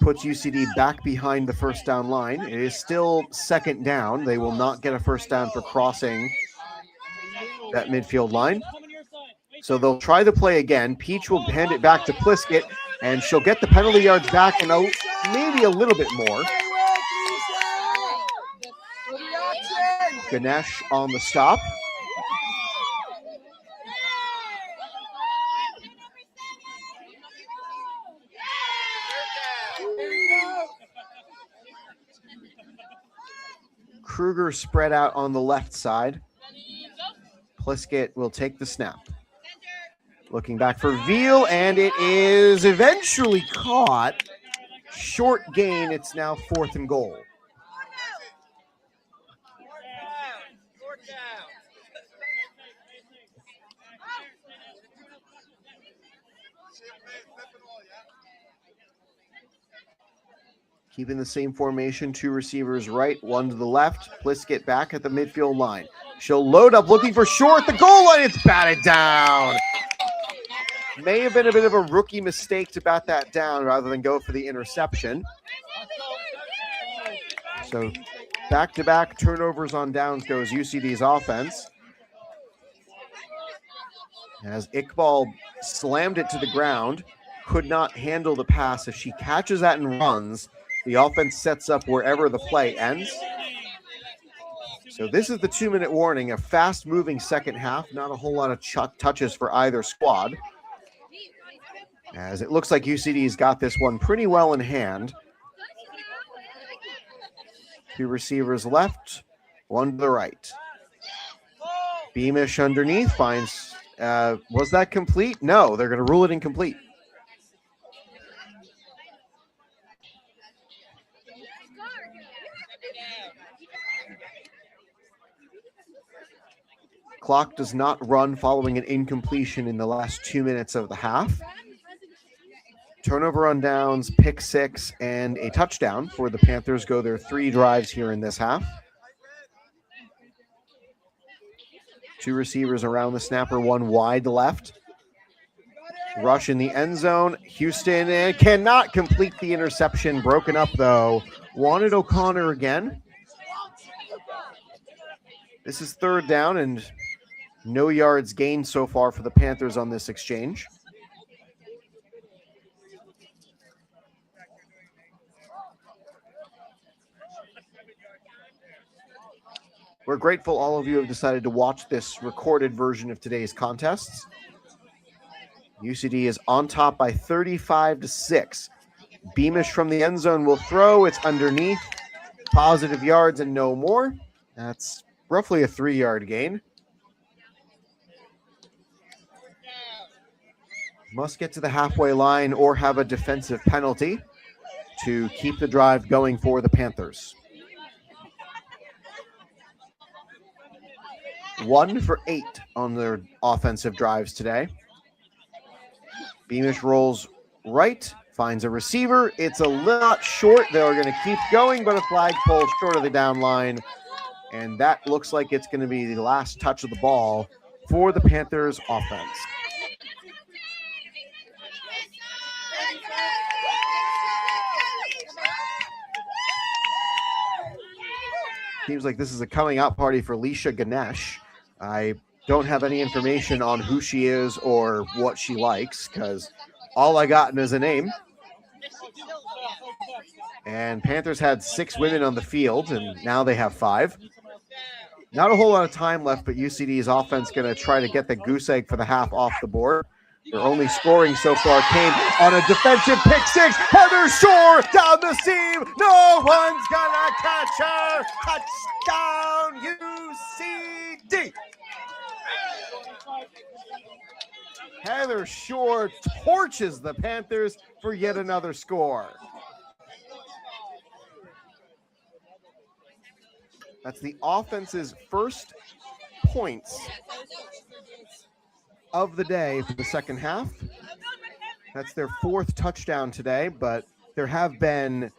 puts UCD back behind the first down line. It is still second down. They will not get a first down for crossing that midfield line. So they'll try the play again. Peach will hand it back to Pliskett, and she'll get the penalty yards back and maybe a little bit more. Ganesh on the stop. Kruger spread out on the left side. Pliskett will take the snap. Looking back for Veal, and it is eventually caught. Short gain. It's now 4th and goal. Keeping the same formation, 2 receivers right, 1 to the left. Pliskett back at the midfield line. She'll load up, looking for short. The goal line, it's batted down. May have been a bit of a rookie mistake to bat that down rather than go for the interception. So back-to-back turnovers on downs goes UCD's offense. As Iqbal slammed it to the ground, could not handle the pass. If she catches that and runs, the offense sets up wherever the play ends. So this is the 2-minute warning, a fast-moving second half, not a whole lot of touches for either squad. As it looks like UCD's got this one pretty well in hand. 2 receivers left, 1 to the right. Beamish underneath finds, was that complete? No, they're going to rule it incomplete. Clock does not run following an incompletion in the last 2 minutes of the half. Turnover on downs, pick 6, and a touchdown for the Panthers go their 3 drives here in this half. 2 receivers around the snapper, 1 wide left. Rush in the end zone. Houston cannot complete the interception. Broken up, though. Wanted O'Connor again. This is 3rd down, and No yards gained so far for the Panthers on this exchange. We're grateful all of you have decided to watch this recorded version of today's contests. UCD is on top by 35-6. Beamish from the end zone will throw. It's underneath. Positive yards and no more. That's roughly a 3-yard gain. Must get to the halfway line or have a defensive penalty to keep the drive going for the Panthers. 1 for 8 on their offensive drives today. Beamish rolls right, finds a receiver. It's a lot short. They're going to keep going, but a flag pulls short of the down line. And that looks like it's going to be the last touch of the ball for the Panthers offense. Seems like this is a coming out party for Leisha Ganesh. I don't have any information on who she is or what she likes because all I got is a name. And Panthers had 6 women on the field, and now they have 5. Not a whole lot of time left, but UCD's offense going to try to get the goose egg for the half off the board. Their only scoring so far came on a defensive pick 6. Heather Shore down the seam. No one's going to catch her. Touchdown, UCD. Heather Shore torches the Panthers for yet another score. That's the offense's first points of the day for the second half. That's their 4th touchdown today, but there have been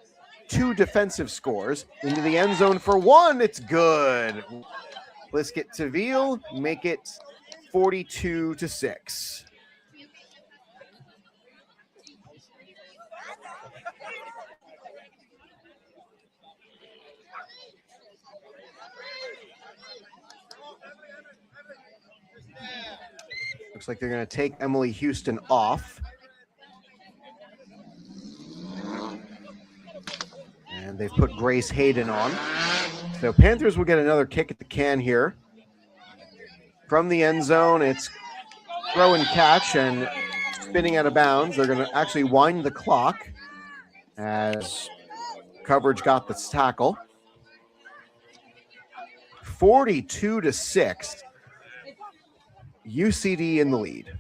2 defensive scores. Into the end zone for 1. It's good. Bliskett Taville make it 42-6. Looks like they're going to take Emily Houston off. And they've put Grace Hayden on. So Panthers will get another kick at the can here. From the end zone, it's throw and catch and spinning out of bounds. They're going to actually wind the clock as coverage got the tackle. 42-6. UCD in the lead.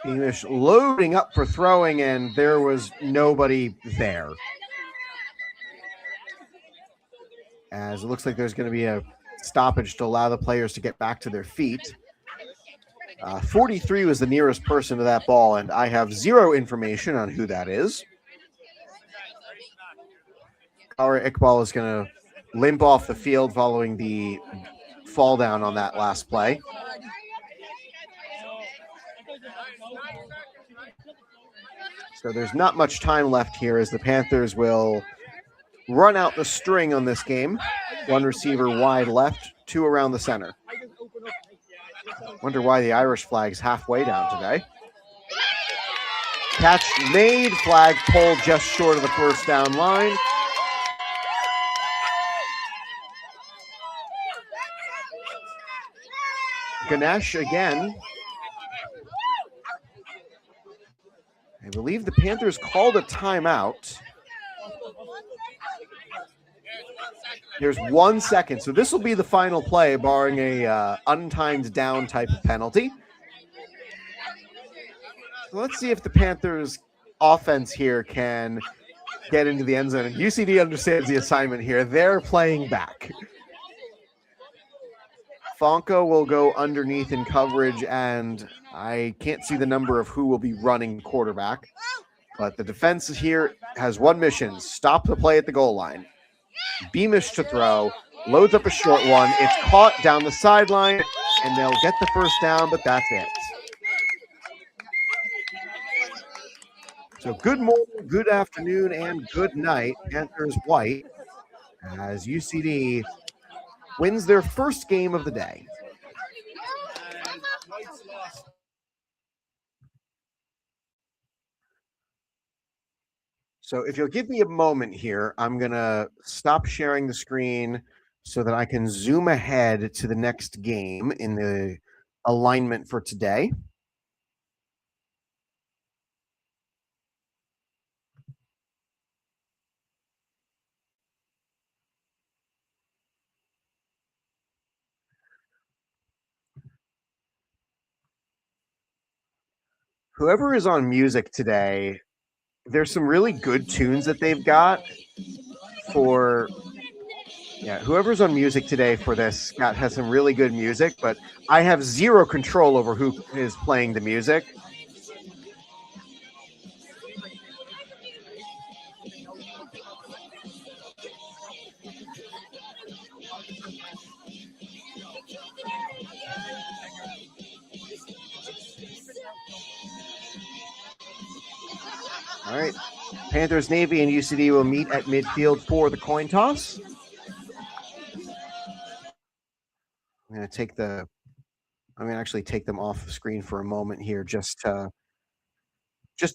Beamish loading up for throwing, and there was nobody there. As it looks like there's going to be a stoppage to allow the players to get back to their feet. 43 was the nearest person to that ball, and I have 0 information on who that is. Kara Iqbal is going to limp off the field following the fall down on that last play. So there's not much time left here as the Panthers will run out the string on this game. 1 receiver wide left, 2 around the center. Wonder why the Irish flag's halfway down today. Catch made, flag pulled just short of the first down line. Ganesh again. I believe the Panthers called a timeout. There's 1 second, so this will be the final play, barring a untimed down type of penalty. So let's see if the Panthers' offense here can get into the end zone. And UCD understands the assignment here. They're playing back. Fonko will go underneath in coverage, and I can't see the number of who will be running quarterback. But the defense here has one mission: stop the play at the goal line. Beamish to throw, loads up a short one. It's caught down the sideline, and they'll get the first down, but that's it. So good morning, good afternoon, and good night, Panthers White, as UCD wins their first game of the day. So if you'll give me a moment here, I'm going to stop sharing the screen so that I can zoom ahead to the next game in the alignment for today. Whoever is on music today, there's some really good tunes that they've got for whoever's on music today for this. Scott has some really good music, but I have zero control over who is playing the music. All right. Panthers, Navy, and UCD will meet at midfield for the coin toss. I'm going to actually take them off the screen for a moment here just to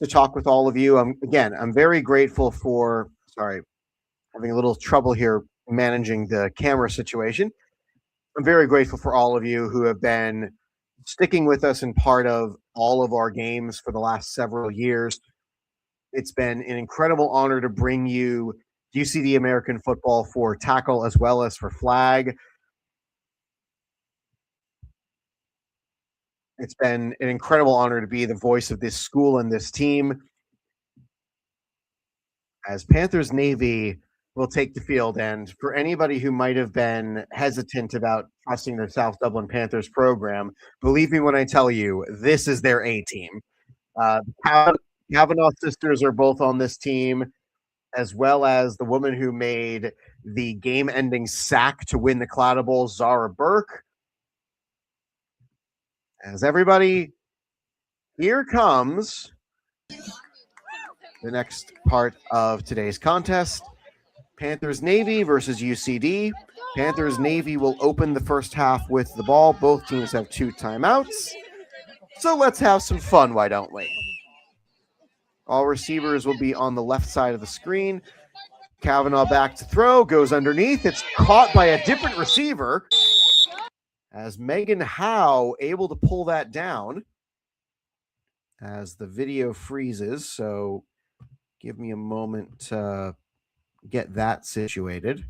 talk with all of you. I'm very grateful for, having a little trouble here managing the camera situation. I'm very grateful for all of you who have been sticking with us and part of all of our games for the last several years. It's been an incredible honor to bring you UCD American football for tackle as well as for flag. It's been an incredible honor to be the voice of this school and this team. As Panthers Navy will take the field, and for anybody who might have been hesitant about trusting the South Dublin Panthers program, believe me when I tell you, this is their A team. Kavanaugh sisters are both on this team, as well as the woman who made the game-ending sack to win the Claddagh Bowl, Zara Burke. As everybody, here comes the next part of today's contest. Panthers Navy versus UCD. Panthers Navy will open the first half with the ball. Both teams have 2 timeouts. So let's have some fun, why don't we? All receivers will be on the left side of the screen. Kavanaugh back to throw, goes underneath. It's caught by a different receiver. As Megan Howe able to pull that down as the video freezes. So give me a moment to get that situated.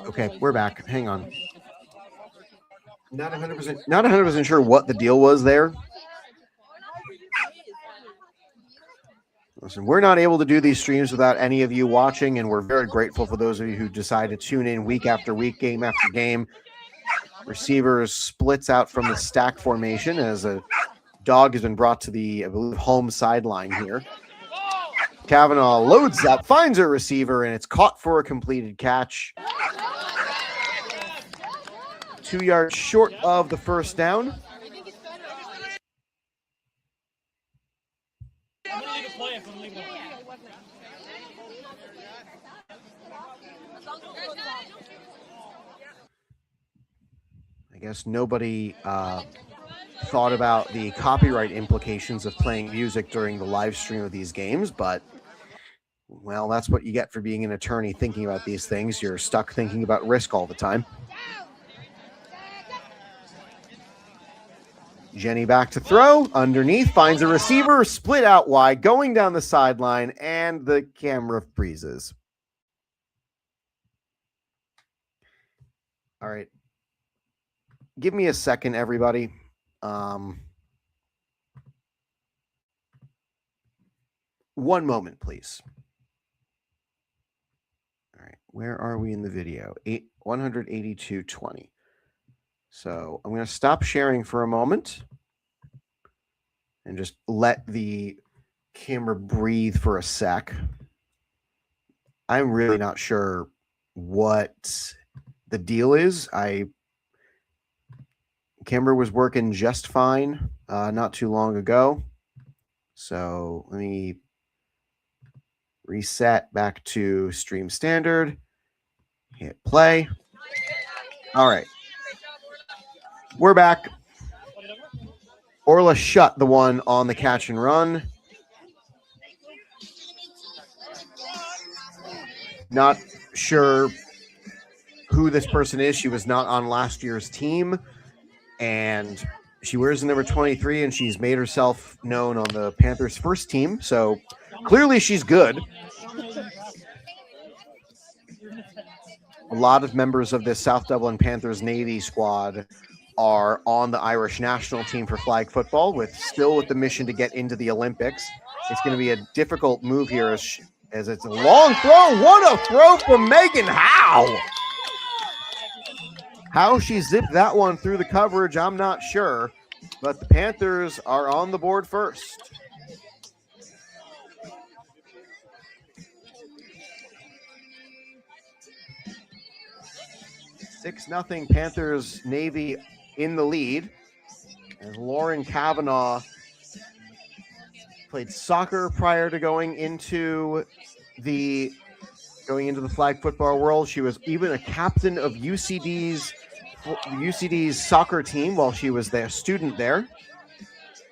Okay, we're back. Hang on. Not 100% sure what the deal was there. Listen, we're not able to do these streams without any of you watching, and we're very grateful for those of you who decide to tune in week after week, game after game. Receivers splits out from the stack formation as a dog has been brought to the, I believe, home sideline here. Kavanaugh loads up, finds a receiver, and it's caught for a completed catch. 2 yards short of the first down. I guess nobody thought about the copyright implications of playing music during the live stream of these games, but well, that's what you get for being an attorney thinking about these things. You're stuck thinking about risk all the time. Jenny back to throw, underneath, finds a receiver, split out wide, going down the sideline, and the camera freezes. All right. Give me a second, everybody. One moment, please. All right, where are we in the video? 182.20. So I'm going to stop sharing for a moment and just let the camera breathe for a sec. I'm really not sure what the deal is. I Kimber was working just fine not too long ago. So let me reset back to stream standard. Hit play. All right. We're back. Orla shut the one on the catch and run. Not sure who this person is. She was not on last year's team, and she wears the number 23, and she's made herself known on the Panthers' first team. So clearly she's good. A lot of members of this South Dublin Panthers Navy squad are on the Irish national team for flag football, still with the mission to get into the Olympics. It's going to be a difficult move here as it's a long throw. What a throw from Megan Howe! How she zipped that one through the coverage, I'm not sure, but the Panthers are on the board first. Nothing Panthers Navy in the lead. And Lauren Kavanaugh played soccer prior to going into the flag football world. She was even a captain of UCD's soccer team while she was their student there.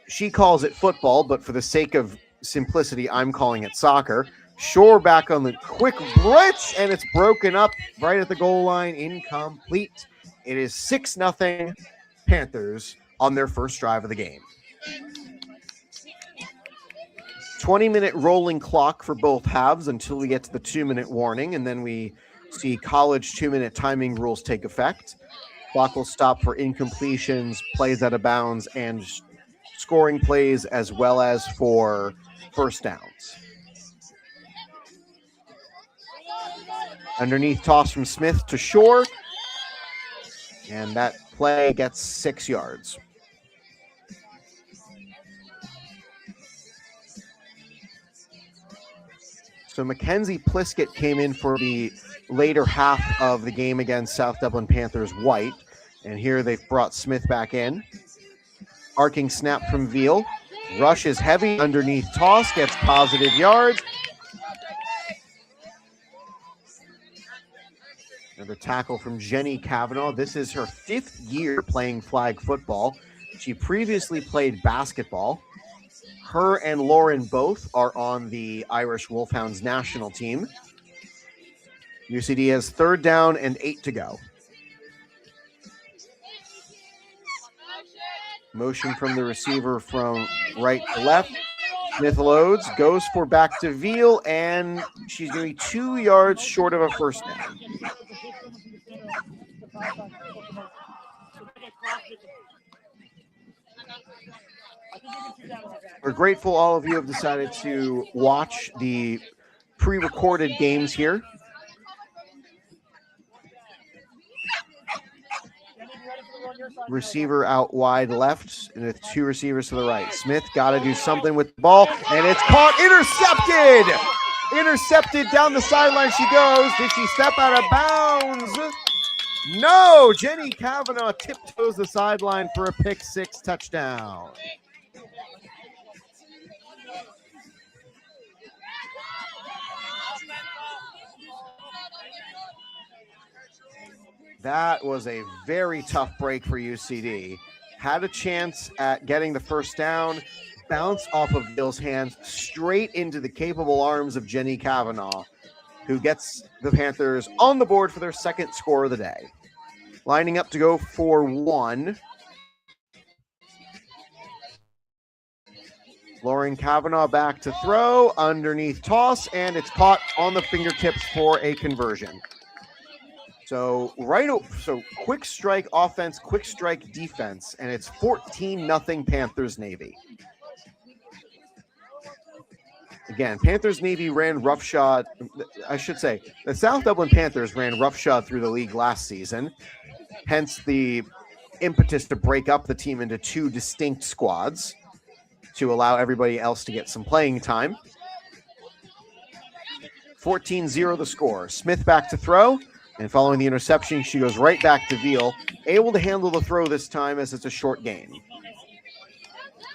She calls it football, but for the sake of simplicity, I'm calling it soccer. Shore back on the quick blitz, and it's broken up right at the goal line, incomplete. It is 6-0 Panthers on their first drive of the game. 20-minute rolling clock for both halves until we get to the 2-minute warning, and then we see college 2-minute timing rules take effect. Clock will stop for incompletions, plays out of bounds, and scoring plays, as well as for first downs. Underneath toss from Smith to Shore, and that play gets 6 yards. So Mackenzie Pliskett came in for the later half of the game against South Dublin Panthers White, and here they've brought Smith back in. Arcing snap from Veal. Rush is heavy, underneath toss, gets positive yards. Another tackle from Jenny Kavanaugh. This is her 5th year playing flag football. She previously played basketball. Her and Lauren both are on the Irish Wolfhounds national team. UCD has 3rd down and 8 to go. Motion from the receiver from right to left. Smith loads, goes for back to Veal, and she's going to be 2 yards short of a first down. We're grateful all of you have decided to watch the pre-recorded games here. Receiver out wide left, and with 2 receivers to the right. Smith got to do something with the ball, and it's caught. Intercepted down the sideline she goes. Did she step out of bounds? No, Jenny Kavanaugh tiptoes the sideline for a pick 6 touchdown. That was a very tough break for UCD. Had a chance at getting the first down, bounced off of Veal's hands straight into the capable arms of Jenny Kavanaugh, who gets the Panthers on the board for their 2nd score of the day. Lining up to go for 1. Lauren Kavanaugh back to throw, underneath toss, and it's caught on the fingertips for a conversion. So quick strike offense, quick strike defense, and it's 14-0 Panthers Navy. Again, Panthers Navy ran roughshod. I should say the South Dublin Panthers ran roughshod through the league last season, hence the impetus to break up the team into 2 distinct squads to allow everybody else to get some playing time. 14-0 the score. Smith back to throw. And following the interception, she goes right back to Veal, able to handle the throw this time as it's a short gain.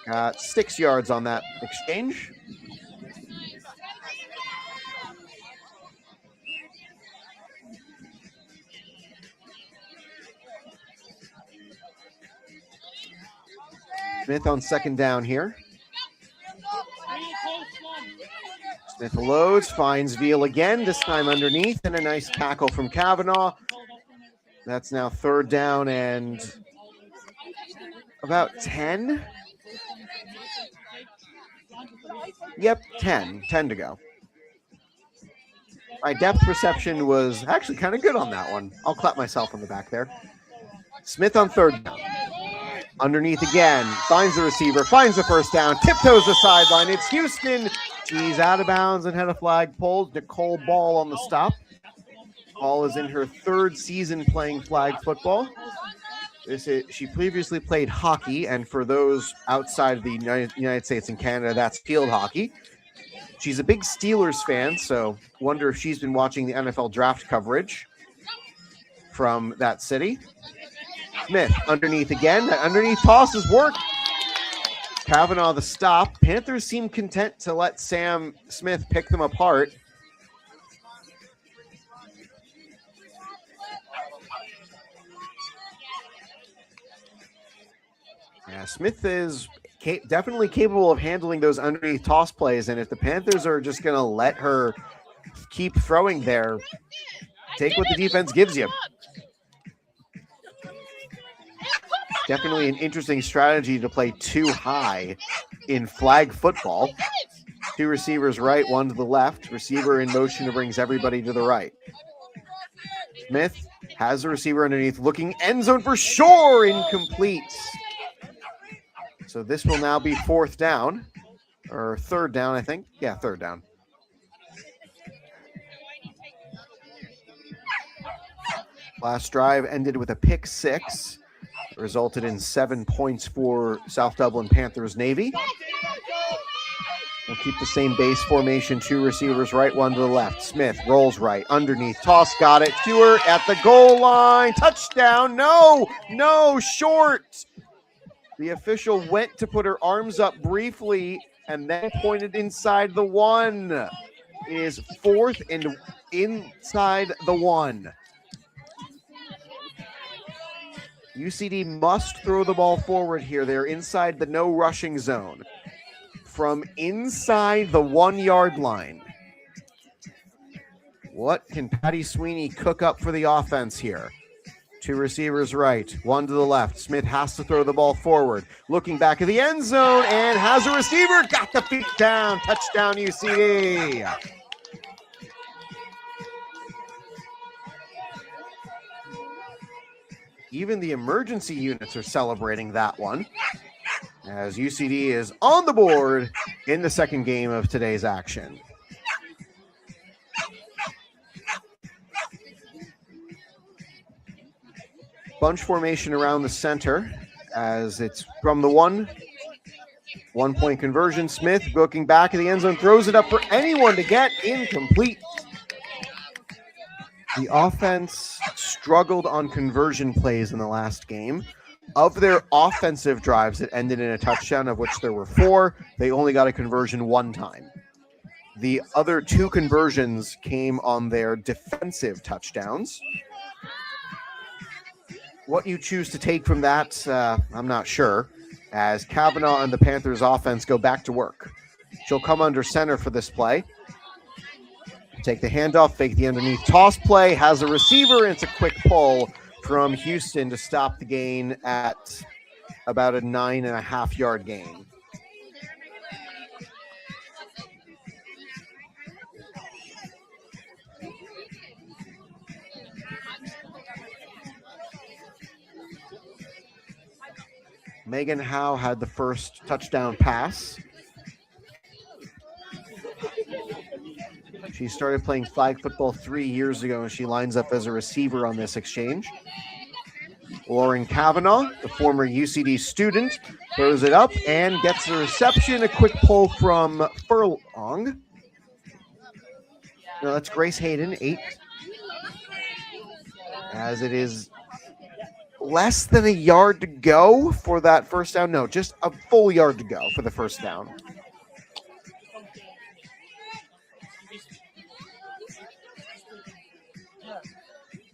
Got 6 yards on that exchange. Smith on second down here. Smith loads, finds Veal again, this time underneath, and a nice tackle from Kavanaugh. That's now third down and about 10. Yep, 10 to go. My depth perception was actually kind of good on that one. I'll clap myself on the back there. Smith on third down. Underneath again, finds the receiver, finds the first down, tiptoes the sideline. It's Houston. She's out of bounds and had a flag pulled. Nicole Ball on the stop. Ball is in her third season playing flag football. She previously played hockey, and for those outside of the United States and Canada, that's field hockey. She's a big Steelers fan, so wonder if she's been watching the NFL draft coverage from that city. Smith underneath again. That underneath tosses work. Kavanaugh the stop. Panthers seem content to let Sam Smith pick them apart. Yeah, Smith is definitely capable of handling those underneath toss plays, and if the Panthers are just going to let her keep throwing there, take what the defense gives you. Definitely an interesting strategy to play too high in flag football. 2 receivers right, 1 to the left. Receiver in motion to brings everybody to the right. Smith has a receiver underneath, looking end zone for sure, incomplete. So this will now be fourth down, or third down, I think. Yeah, third down. Last drive ended with a pick 6. Resulted in 7 points for South Dublin Panthers Navy. We'll keep the same base formation. 2 receivers right, 1 to the left. Smith rolls right, underneath, toss, got it. Stewart at the goal line. Touchdown. No, short. The official went to put her arms up briefly and then pointed inside the 1. It is 4th and inside the 1. UCD must throw the ball forward here. They're inside the no rushing zone. From inside the 1-yard line. What can Patty Sweeney cook up for the offense here? 2 receivers right, 1 to the left. Smith has to throw the ball forward. Looking back at the end zone and has a receiver. Got the feet down. Touchdown UCD. Even the emergency units are celebrating that one, as UCD is on the board in the second game of today's action. Bunch formation around the center as it's from the 1-point conversion. Smith looking back at the end zone, throws it up for anyone to get, incomplete. The offense struggled on conversion plays in the last game. Of their offensive drives that ended in a touchdown, of which there were 4, they only got a conversion 1 time. The other 2 conversions came on their defensive touchdowns. What you choose to take from that, I'm not sure, as Kavanaugh and the Panthers offense go back to work. She'll come under center for this play. Take the handoff, fake the underneath toss play, has a receiver, and it's a quick pull from Houston to stop the gain at about a 9.5-yard gain. Megan Howe had the first touchdown pass. She started playing flag football 3 years ago, and she lines up as a receiver on this exchange. Lauren Kavanaugh, the former UCD student, throws it up and gets the reception. A quick pull from Furlong. No, that's Grace Hayden, 8. as it is less than a yard to go for that first down. No, just a full yard to go for the first down.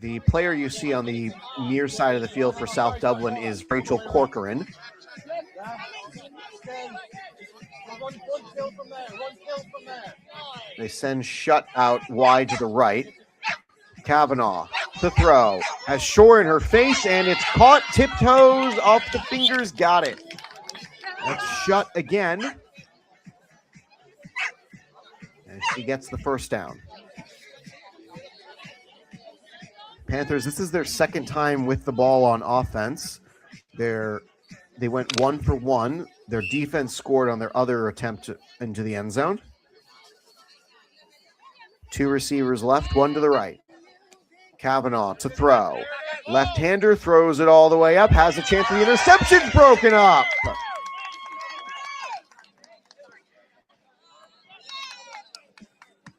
The player you see on the near side of the field for South Dublin is Rachel Corcoran. They send Shutt out wide to the right. Kavanaugh to throw. Has Shore in her face, and it's caught. Tiptoes off the fingers. Got it. That's Shutt again. And she gets the first down. Panthers, this is their second time with the ball on offense. They went 1 for 1. Their defense scored on their other attempt into the end zone. 2 receivers left, 1 to the right. Kavanaugh to throw. Left-hander throws it all the way up. Has a chance of the interception broken up.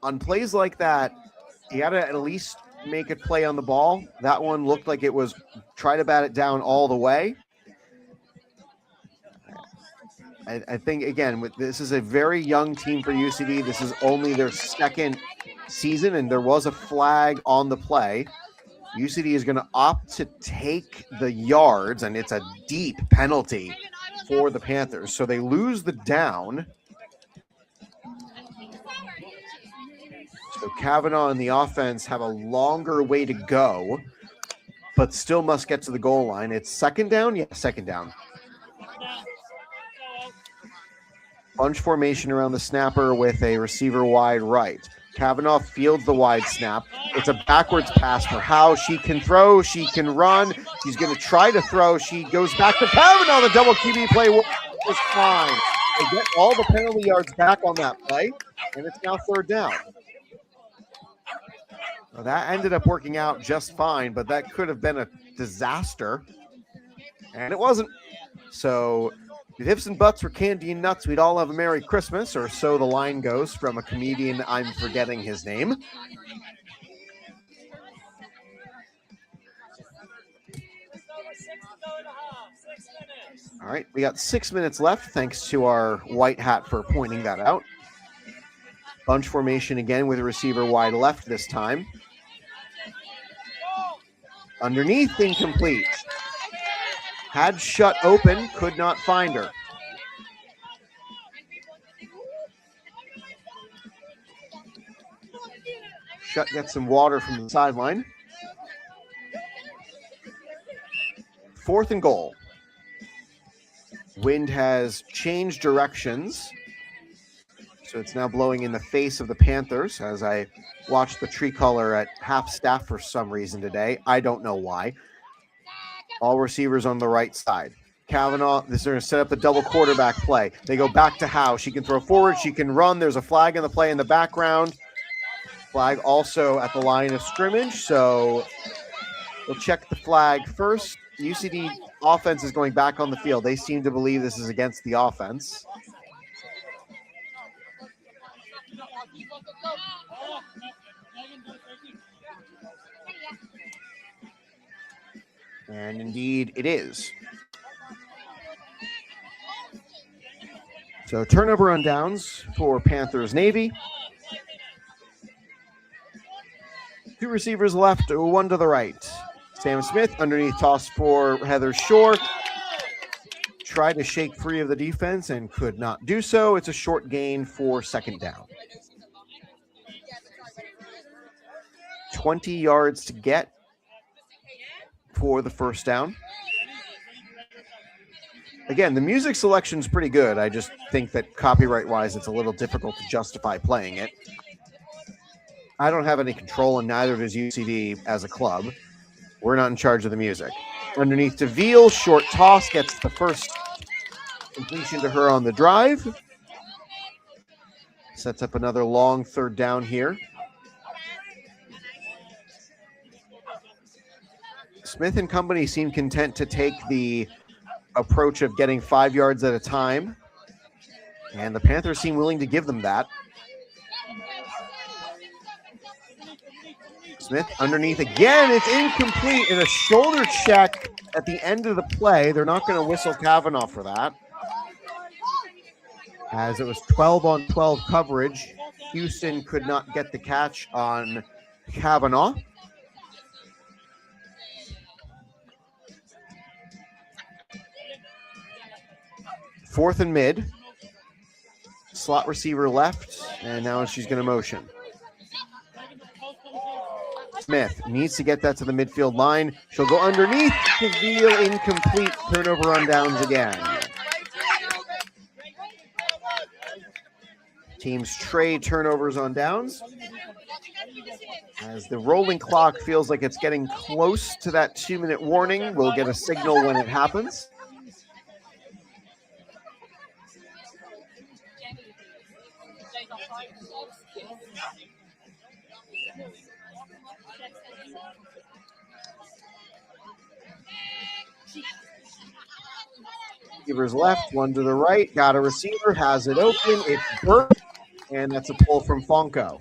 On plays like that, you got to at least make a play on the ball. That one looked like it was try to bat it down all the way. I think, again, this is a very young team for UCD. This is only their second season, and there was a flag on the play. UCD is going to opt to take the yards, and it's a deep penalty for the Panthers. So they lose the down. So Kavanaugh and the offense have a longer way to go, but still must get to the goal line. It's second down? Yeah, second down. Bunch formation around the snapper with a receiver wide right. Kavanaugh fields the wide snap. It's a backwards pass for Howe. She can throw. She can run. She's going to try to throw. She goes back to Kavanaugh. The double QB play was fine. They get all the penalty yards back on that play, and it's now third down. Well, that ended up working out just fine, but that could have been a disaster, and it wasn't. So if hips and butts were candy and nuts, we'd all have a Merry Christmas, or so the line goes from a comedian I'm forgetting his name. All right, we got 6 minutes left, thanks to our white hat for pointing that out. Bunch formation again with a receiver wide left this time. Underneath, incomplete. Had Shutt open, could not find her. Shutt gets some water from the sideline. 4th and goal. Wind has changed directions, so it's now blowing in the face of the Panthers as I watched the tree color at half staff for some reason today. I don't know why. All receivers on the right side. Kavanaugh, this is going to set up the double quarterback play. They go back to Howe. She can throw forward. She can run. There's a flag in the play in the background. Flag also at the line of scrimmage, so we'll check the flag first. UCD offense is going back on the field. They seem to believe this is against the offense. And indeed it is. So turnover on downs for Panthers Navy. 2 receivers left, 1 to the right. Sam Smith underneath toss for Heather Shore. Tried to shake free of the defense and could not do so. It's a short gain for second down. 20 yards to get for the first down. Again, the music selection is pretty good. I just think that copyright-wise, it's a little difficult to justify playing it. I don't have any control, and neither does UCD as a club. We're not in charge of the music. Underneath to Veal, short toss, gets the first completion to her on the drive. Sets up another long third down here. Smith and company seem content to take the approach of getting 5 yards at a time, and the Panthers seem willing to give them that. Smith underneath again. It's incomplete and a shoulder check at the end of the play. They're not going to whistle Kavanaugh for that, as it was 12 on 12 coverage. Houston could not get the catch on Kavanaugh. Fourth and mid. Slot receiver left, and now she's going to motion. Smith needs to get that to the midfield line. She'll go underneath. Caville incomplete. Turnover on downs again. Teams trade turnovers on downs. As the rolling clock feels like it's getting close to that 2-minute warning, we'll get a signal when it happens. Receivers left, one to the right, got a receiver, has it open, it's Burke, and that's a pull from Fonko.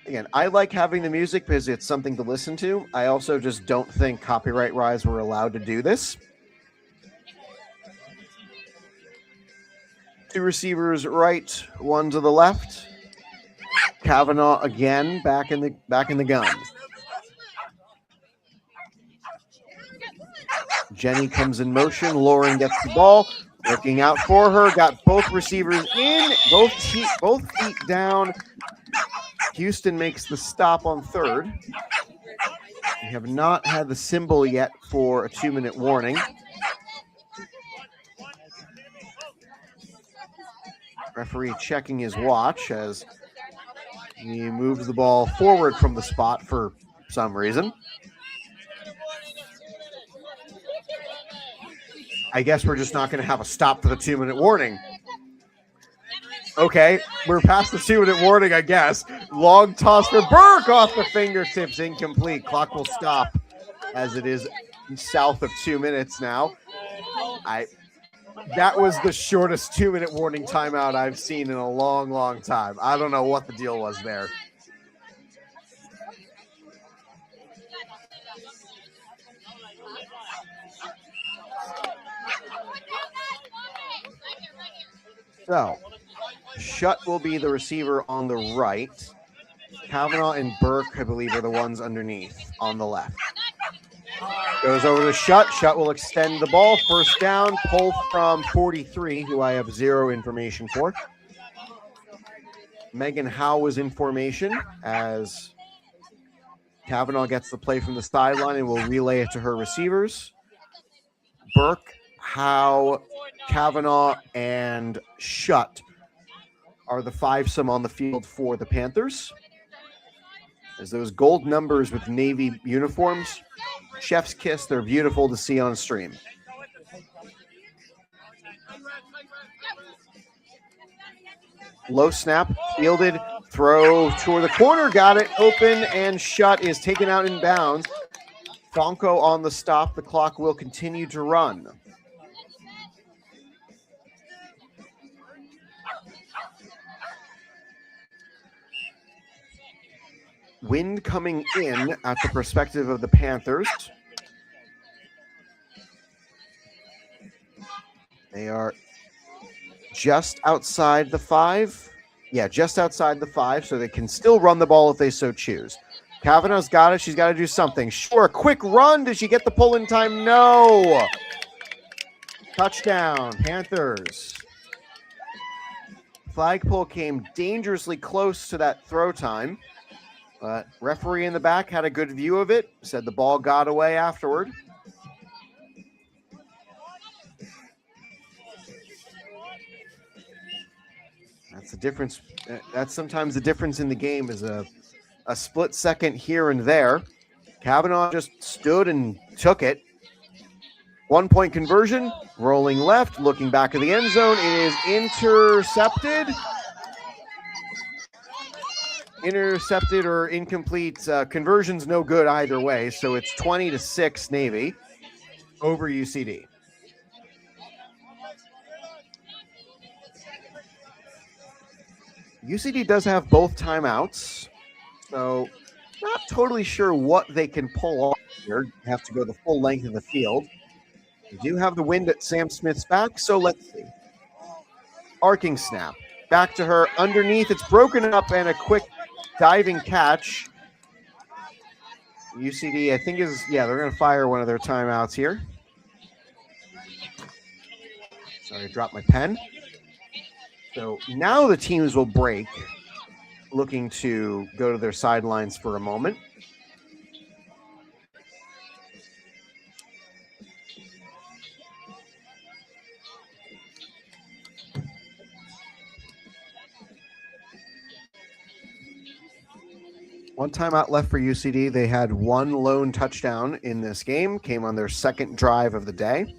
Again, I like having the music because it's something to listen to. I also just don't think copyright-wise we're allowed to do this. Two receivers right, one to the left. Kavanaugh again back in the gun. Jenny comes in motion. Lauren gets the ball, looking out for her. Got both receivers in, both feet down. Houston makes the stop on third. We have not had the symbol yet for a 2-minute warning. Referee checking his watch as he moves the ball forward from the spot for some reason. I guess we're just not going to have a stop for the 2-minute warning. Okay, we're past the 2-minute warning, I guess. Long toss for Burke off the fingertips, incomplete. Clock will stop as it is south of 2 minutes now. That was the shortest 2-minute warning timeout I've seen in a long, long time. I don't know what the deal was there. So, Shutt will be the receiver on the right. Kavanaugh and Burke, I believe, are the ones underneath on the left. Goes over to Shutt. Shutt will extend the ball. First down, pull from 43, who I have zero information for. Megan Howe was in formation as Kavanaugh gets the play from the sideline and will relay it to her receivers. Burke, Howe, Kavanaugh, and Shutt are the fivesome on the field for the Panthers. As those gold numbers with navy uniforms, chef's kiss, they're beautiful to see on stream. Low snap, fielded, throw toward the corner, got it open, and Shutt is taken out in bounds. Fonko on the stop, the clock will continue to run. Wind coming in at the perspective of the Panthers. They are just outside the 5. Yeah, just outside the 5, so they can still run the ball if they so choose. Kavanaugh's got it. She's got to do something. Sure, quick run. Does she get the pull in time? No. Touchdown, Panthers. Flagpole came dangerously close to that throw time. But referee in the back had a good view of it, said the ball got away afterward. That's the difference. That's sometimes the difference in the game is a split second here and there. Kavanaugh just stood and took it. 1-point conversion, rolling left, looking back of the end zone. It is intercepted. Intercepted or incomplete. Conversion's no good either way, so it's 20-6 Navy over UCD. UCD does have both timeouts, so not totally sure what they can pull off here. They have to go the full length of the field. They do have the wind at Sam Smith's back, so let's see. Arcing snap. Back to her. Underneath, it's broken up, and a quick diving catch. UCD, I think, they're going to fire one of their timeouts here. Sorry, I dropped my pen. So now the teams will break, looking to go to their sidelines for a moment. One timeout left for UCD. They had one lone touchdown in this game, came on their second drive of the day.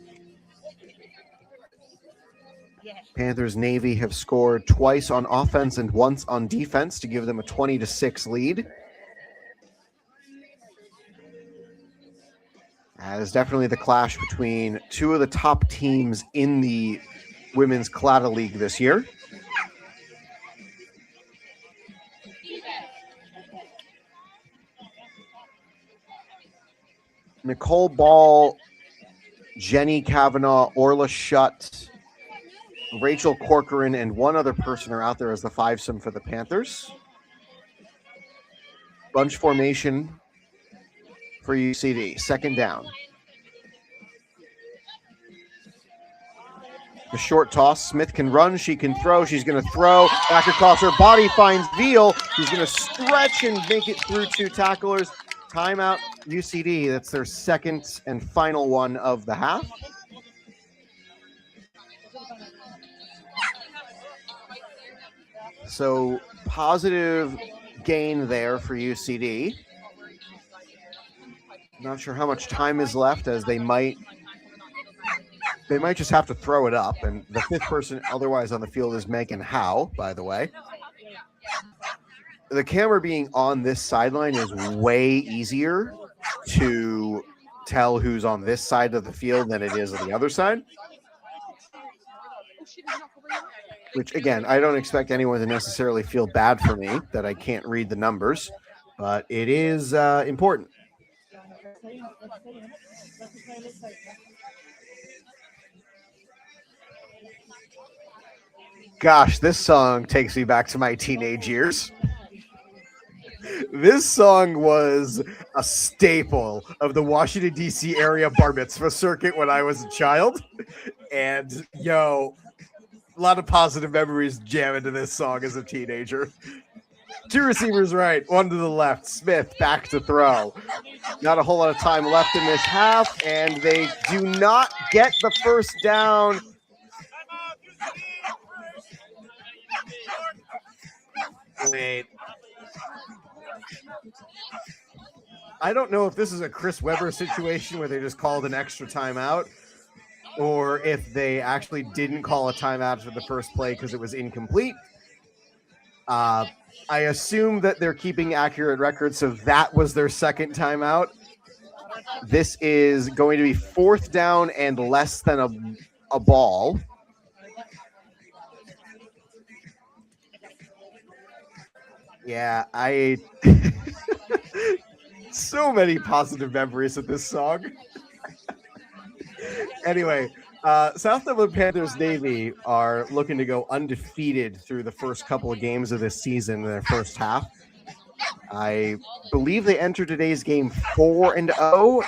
Panthers Navy have scored twice on offense and once on defense to give them a 20-6 lead. That is definitely the clash between two of the top teams in the women's Claddagh League this year. Nicole Ball, Jenny Kavanaugh, Orla Shutt, Rachel Corcoran, and one other person are out there as the fivesome for the Panthers. Bunch formation for UCD. Second down. The short toss. Smith can run. She can throw. She's going to throw. Back across her body finds Veal. She's going to stretch and make it through two tacklers. Timeout UCD. That's their second and final one of the half. So positive gain there for UCD. Not sure how much time is left, as they might just have to throw it up. And the fifth person otherwise on the field is Megan Howe, by the way. The camera being on this sideline is way easier to tell who's on this side of the field than it is on the other side. Which, again, I don't expect anyone to necessarily feel bad for me that I can't read the numbers, but it is important. Gosh, this song takes me back to my teenage years. This song was a staple of the Washington, D.C. area bar mitzvah circuit when I was a child. And, a lot of positive memories jamming to this song as a teenager. Two receivers right, one to the left. Smith back to throw. Not a whole lot of time left in this half, and they do not get the first down. Wait. I don't know if this is a Chris Webber situation where they just called an extra timeout, or if they actually didn't call a timeout for the first play because it was incomplete. I assume that they're keeping accurate records, so that was their second timeout. This is going to be fourth down and less than a ball. Yeah, so many positive memories of this song. Anyway, South Dublin Panthers Navy are looking to go undefeated through the first couple of games of this season in their first half. I believe they entered today's game 4-0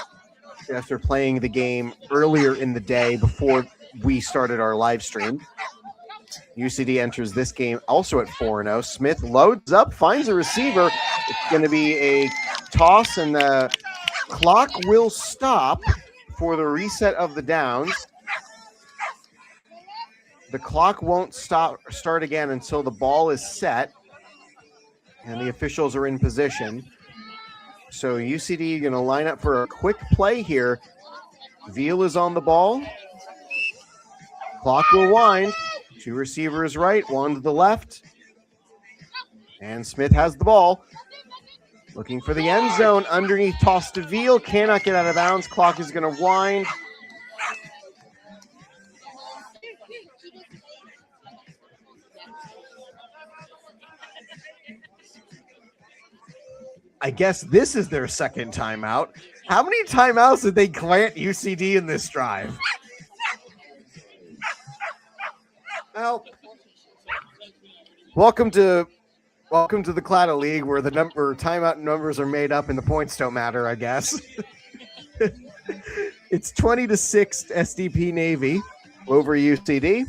after playing the game earlier in the day before we started our live stream. UCD enters this game also at 4-0. Smith loads up, finds a receiver. It's going to be a toss, and the clock will stop for the reset of the downs. The clock won't start again until the ball is set and the officials are in position. So UCD going to line up for a quick play here. Veal is on the ball. Clock will wind. Two receivers right, one to the left. And Smith has the ball. Looking for the end zone. Underneath toss to Veal. Cannot get out of bounds. Clock is going to wind. I guess this is their second timeout. How many timeouts did they grant UCD in this drive? Well, welcome to the Claddagh League, where the timeout numbers are made up and the points don't matter, I guess. It's 20-6 SDP Navy over UCD.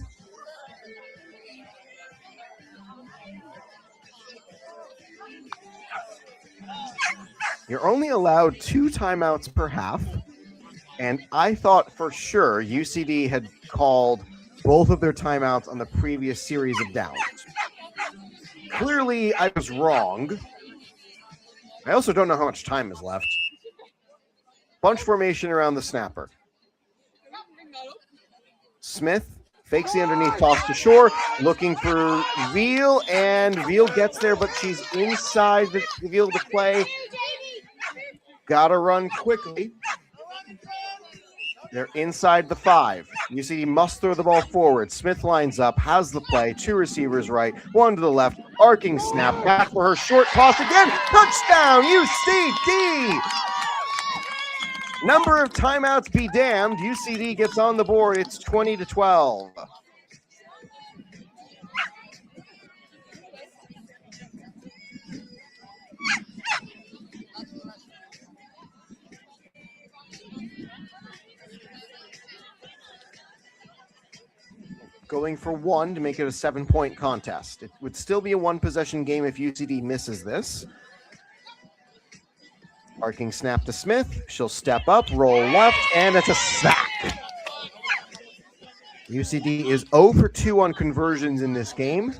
You're only allowed 2 timeouts per half, and I thought for sure UCD had called both of their timeouts on the previous series of downs. Clearly, I was wrong. I also don't know how much time is left. Bunch formation around the snapper. Smith fakes the underneath toss to shore, looking for Veal, and Veal gets there, but she's inside the Veal to play. Gotta run quickly. They're inside the 5. UCD must throw the ball forward. Smith lines up, has the play. 2 receivers right, 1 to the left. Arcing snap, back for her short toss again. Touchdown, UCD! Number of timeouts be damned. UCD gets on the board. It's 20-12. Going for 1 to make it a 7-point contest. It would still be a 1-possession game if UCD misses this. Arcing snap to Smith. She'll step up, roll left, and it's a sack. UCD is 0 for 2 on conversions in this game.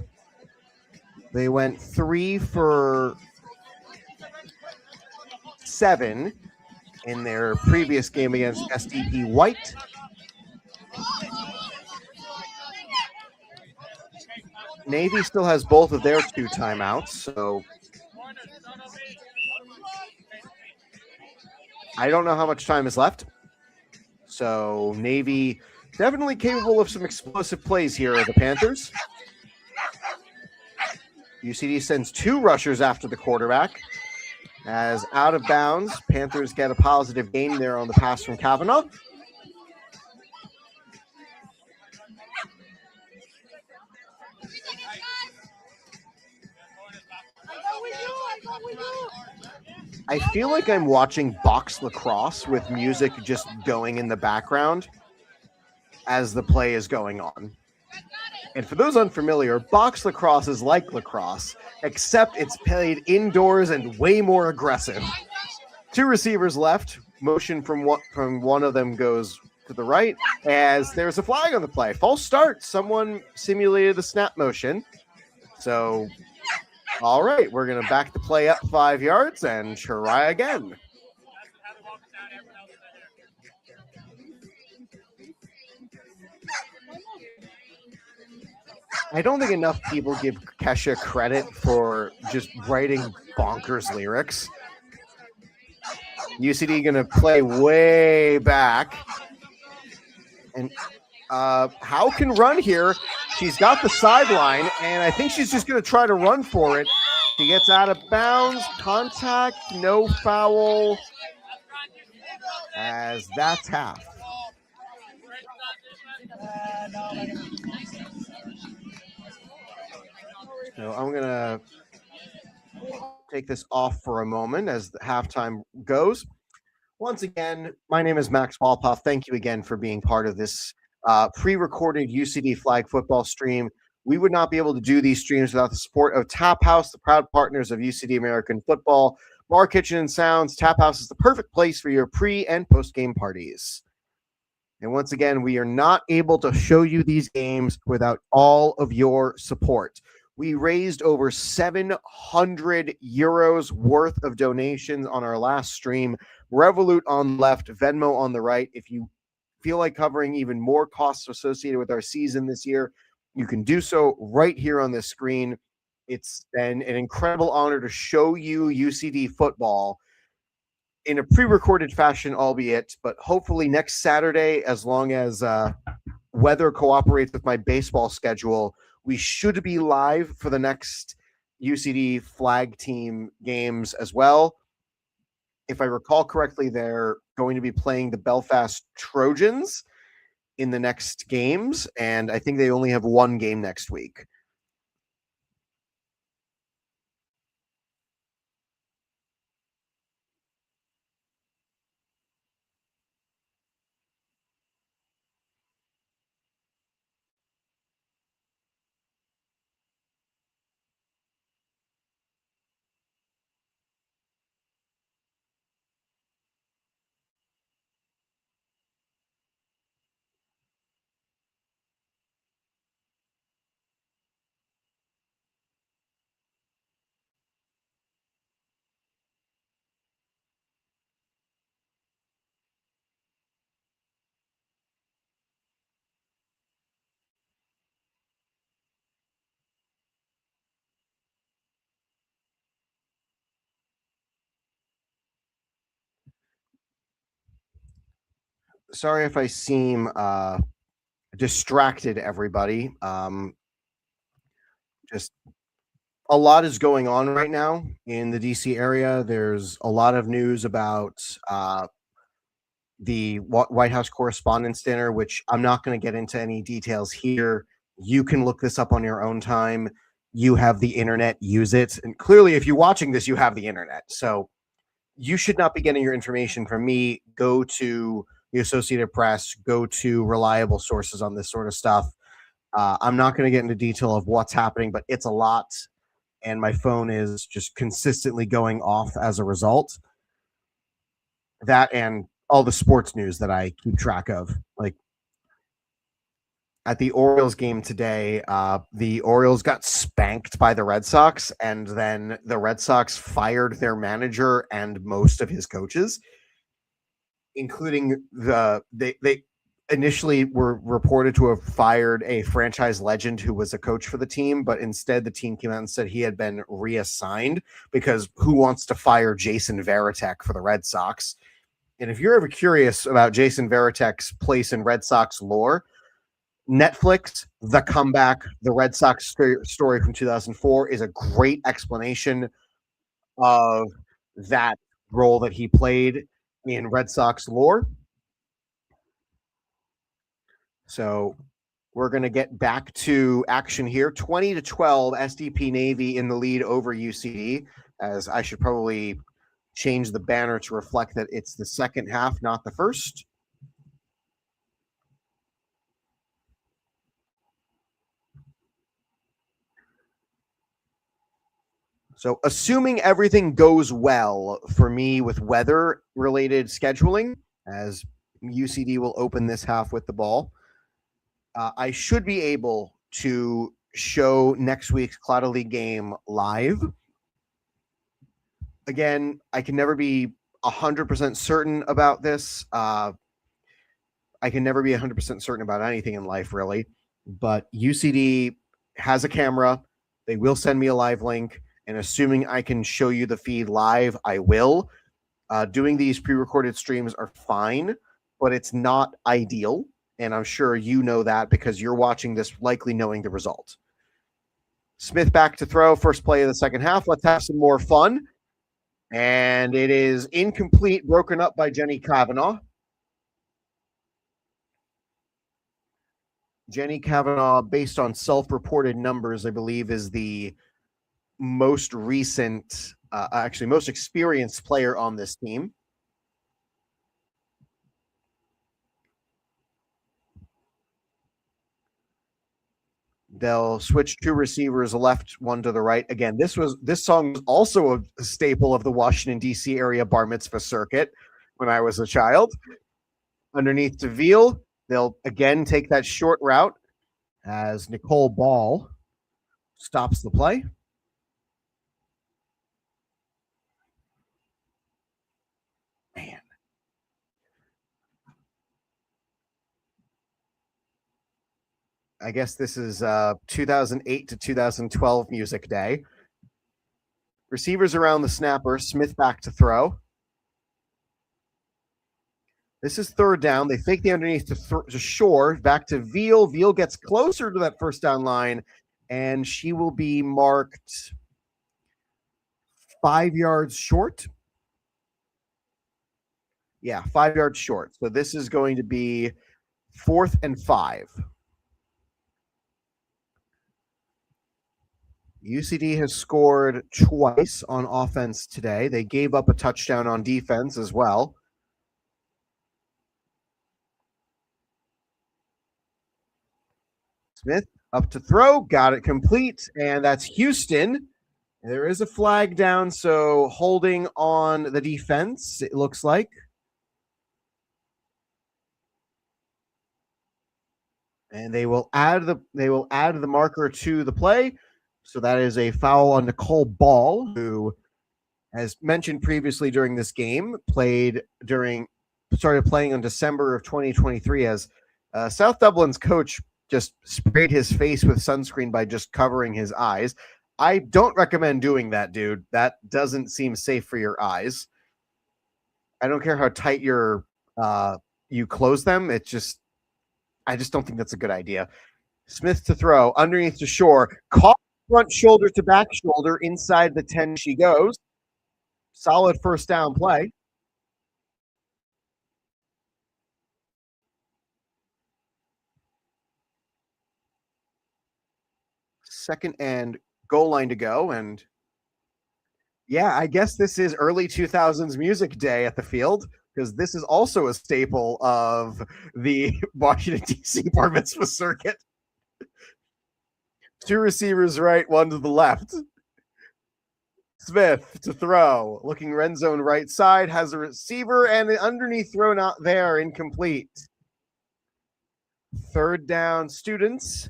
They went 3 for 7 in their previous game against SDP White. Navy still has both of their 2 timeouts, so I don't know how much time is left. So Navy definitely capable of some explosive plays here are the Panthers. UCD sends 2 rushers after the quarterback. As out of bounds, Panthers get a positive gain there on the pass from Kavanaugh. I feel like I'm watching box lacrosse with music just going in the background as the play is going on. And for those unfamiliar, box lacrosse is like lacrosse, except it's played indoors and way more aggressive. 2 receivers left. Motion from one of them goes to the right as there's a flag on the play. False start. Someone simulated the snap motion. So, all right, we're going to back the play up 5 yards and try again. I don't think enough people give Kesha credit for just writing bonkers lyrics. UCD going to play way back. And Howe can run here. She's got the sideline, and I think she's just going to try to run for it. She gets out of bounds. Contact, no foul. As that's half. So I'm going to take this off for a moment as the halftime goes. Once again, my name is Max Wolpoff. Thank you again for being part of this pre-recorded UCD flag football stream. We would not be able to do these streams without the support of Tap House, the proud partners of UCD American Football. Bar, Kitchen, and Sounds. Tap House is the perfect place for your pre- and post-game parties. And once again, we are not able to show you these games without all of your support. We raised over 700 euros worth of donations on our last stream. Revolut on left, Venmo on the right. If you feel like covering even more costs associated with our season this year, you can do so right here on this screen. It's been an incredible honor to show you UCD football in a pre-recorded fashion, albeit, but hopefully next Saturday, as long as weather cooperates with my baseball schedule, we should be live for the next UCD flag team games as well. If I recall correctly, they're going to be playing the Belfast Trojans in the next games, and I think they only have one game next week. Sorry if I seem distracted, everybody. Just a lot is going on right now in the DC area. There's a lot of news about the White House Correspondents' Dinner, which I'm not going to get into any details here. You can look this up on your own time. You have the internet, use it. And clearly, if you're watching this, you have the internet. So you should not be getting your information from me. Go to the Associated Press, go to reliable sources on this sort of stuff. I'm not going to get into detail of what's happening, but it's a lot. And my phone is just consistently going off as a result. That and all the sports news that I keep track of. Like at the Orioles game today, the Orioles got spanked by the Red Sox, and then the Red Sox fired their manager and most of his coaches, including they initially were reported to have fired a franchise legend who was a coach for the team, but instead the team came out and said he had been reassigned because who wants to fire Jason Varitek for the Red Sox? And if you're ever curious about Jason Varitek's place in Red Sox lore, Netflix, The Comeback, the Red Sox story from 2004 is a great explanation of that role that he played in Red Sox lore. So we're going to get back to action here. 20-12, SDP Navy in the lead over UCD, as I should probably change the banner to reflect that it's the second half, not the first. So assuming everything goes well for me with weather-related scheduling, as UCD will open this half with the ball, I should be able to show next week's Claddagh League game live. Again, I can never be 100% certain about this. I can never be 100% certain about anything in life, really. But UCD has a camera. They will send me a live link. And assuming I can show you the feed live, I will. Doing these pre-recorded streams are fine, but it's not ideal. And I'm sure you know that because you're watching this likely knowing the result. Smith back to throw, first play of the second half. Let's have some more fun. And it is incomplete, broken up by Jenny Kavanaugh. Jenny Kavanaugh, based on self-reported numbers, I believe is the most recent, actually most experienced player on this team. They'll switch two receivers, a left, one to the right. Again, this song was also a staple of the Washington, D.C. area bar mitzvah circuit when I was a child. Underneath to Veal, they'll again take that short route as Nicole Ball stops the play. Man. I guess this is 2008 to 2012 music day. Receivers around the snapper, Smith back to throw. This is third down. They fake the underneath to Shore, back to Veal. Veal gets closer to that first down line, and she will be marked 5 yards short. Yeah, 5 yards short. So this is going to be 4th and 5. UCD has scored twice on offense today. They gave up a touchdown on defense as well. Smith up to throw, got it complete, and that's Houston. There is a flag down, so holding on the defense, it looks like. And they will add the marker to the play. So that is a foul on Nicole Ball, who, as mentioned previously during this game, started playing in December of 2023 as South Dublin's coach just sprayed his face with sunscreen by just covering his eyes. I don't recommend doing that, dude. That doesn't seem safe for your eyes. I don't care how tight you close them. I just don't think that's a good idea. Smith to throw, underneath to Shore, caught front shoulder to back shoulder, inside the 10 she goes. Solid first down play. Second and goal line to go. And yeah, I guess this is early 2000s music day at the field, because this is also a staple of the Washington, D.C. bar mitzvah circuit. 2 receivers right, 1 to the left. Smith to throw, looking red zone right side, has a receiver, and an underneath throw not there, incomplete. 3rd down, Students.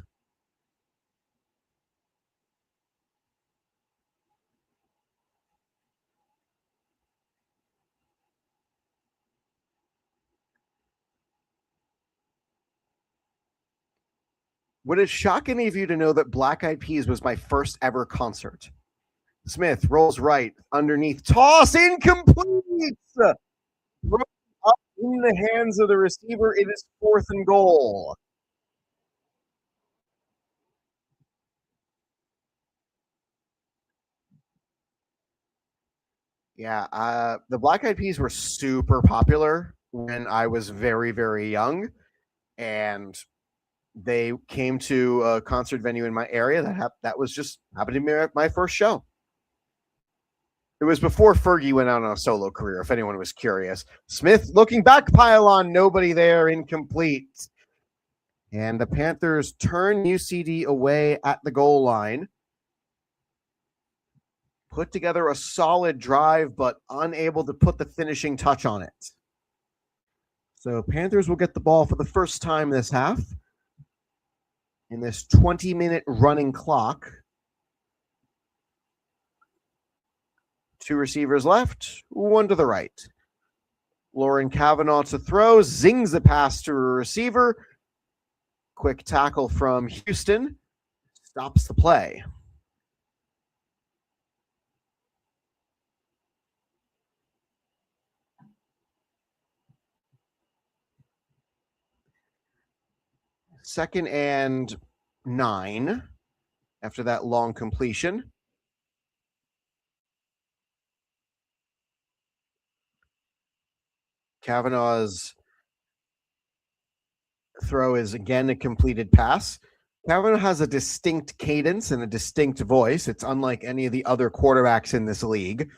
Would it shock any of you to know that Black Eyed Peas was my first ever concert? Smith rolls right, underneath, toss, incomplete! Throw up in the hands of the receiver. It is 4th and goal. Yeah, the Black Eyed Peas were super popular when I was very, very young, and they came to a concert venue in my area that was just happened to be my first show. It was before Fergie went out on a solo career, if anyone was curious. Smith looking back, pylon, nobody there, incomplete. And the Panthers turn UCD away at the goal line. Put together a solid drive, but unable to put the finishing touch on it. So Panthers will get the ball for the first time this half in this 20-minute running clock. 2 receivers left, 1 to the right. Lauren Kavanaugh to throw, zings the pass to a receiver. Quick tackle from Houston, stops the play. Second and 9 after that long completion. Kavanaugh's throw is again a completed pass. Kavanaugh has a distinct cadence and a distinct voice. It's unlike any of the other quarterbacks in this league.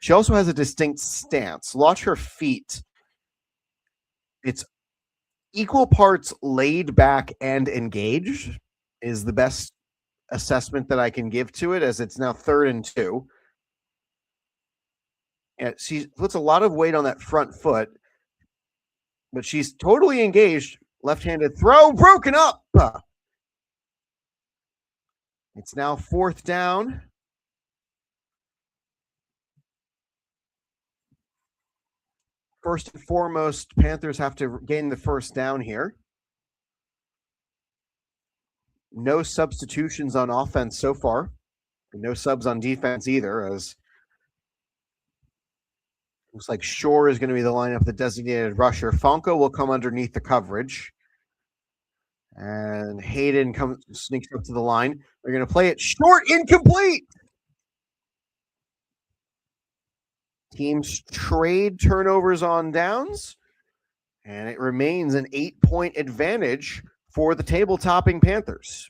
She also has a distinct stance. Watch her feet. It's equal parts laid back and engaged is the best assessment that I can give to it, as it's now 3rd and 2. And she puts a lot of weight on that front foot, but she's totally engaged. Left-handed throw, broken up. It's now 4th down. First and foremost, Panthers have to gain the first down here. No substitutions on offense so far. No subs on defense either, as looks like Shore is going to be the lineup, the designated rusher. Fonko will come underneath the coverage. And Hayden sneaks up to the line. They're going to play it short, incomplete. Teams trade turnovers on downs, and it remains an 8-point advantage for the table-topping Panthers.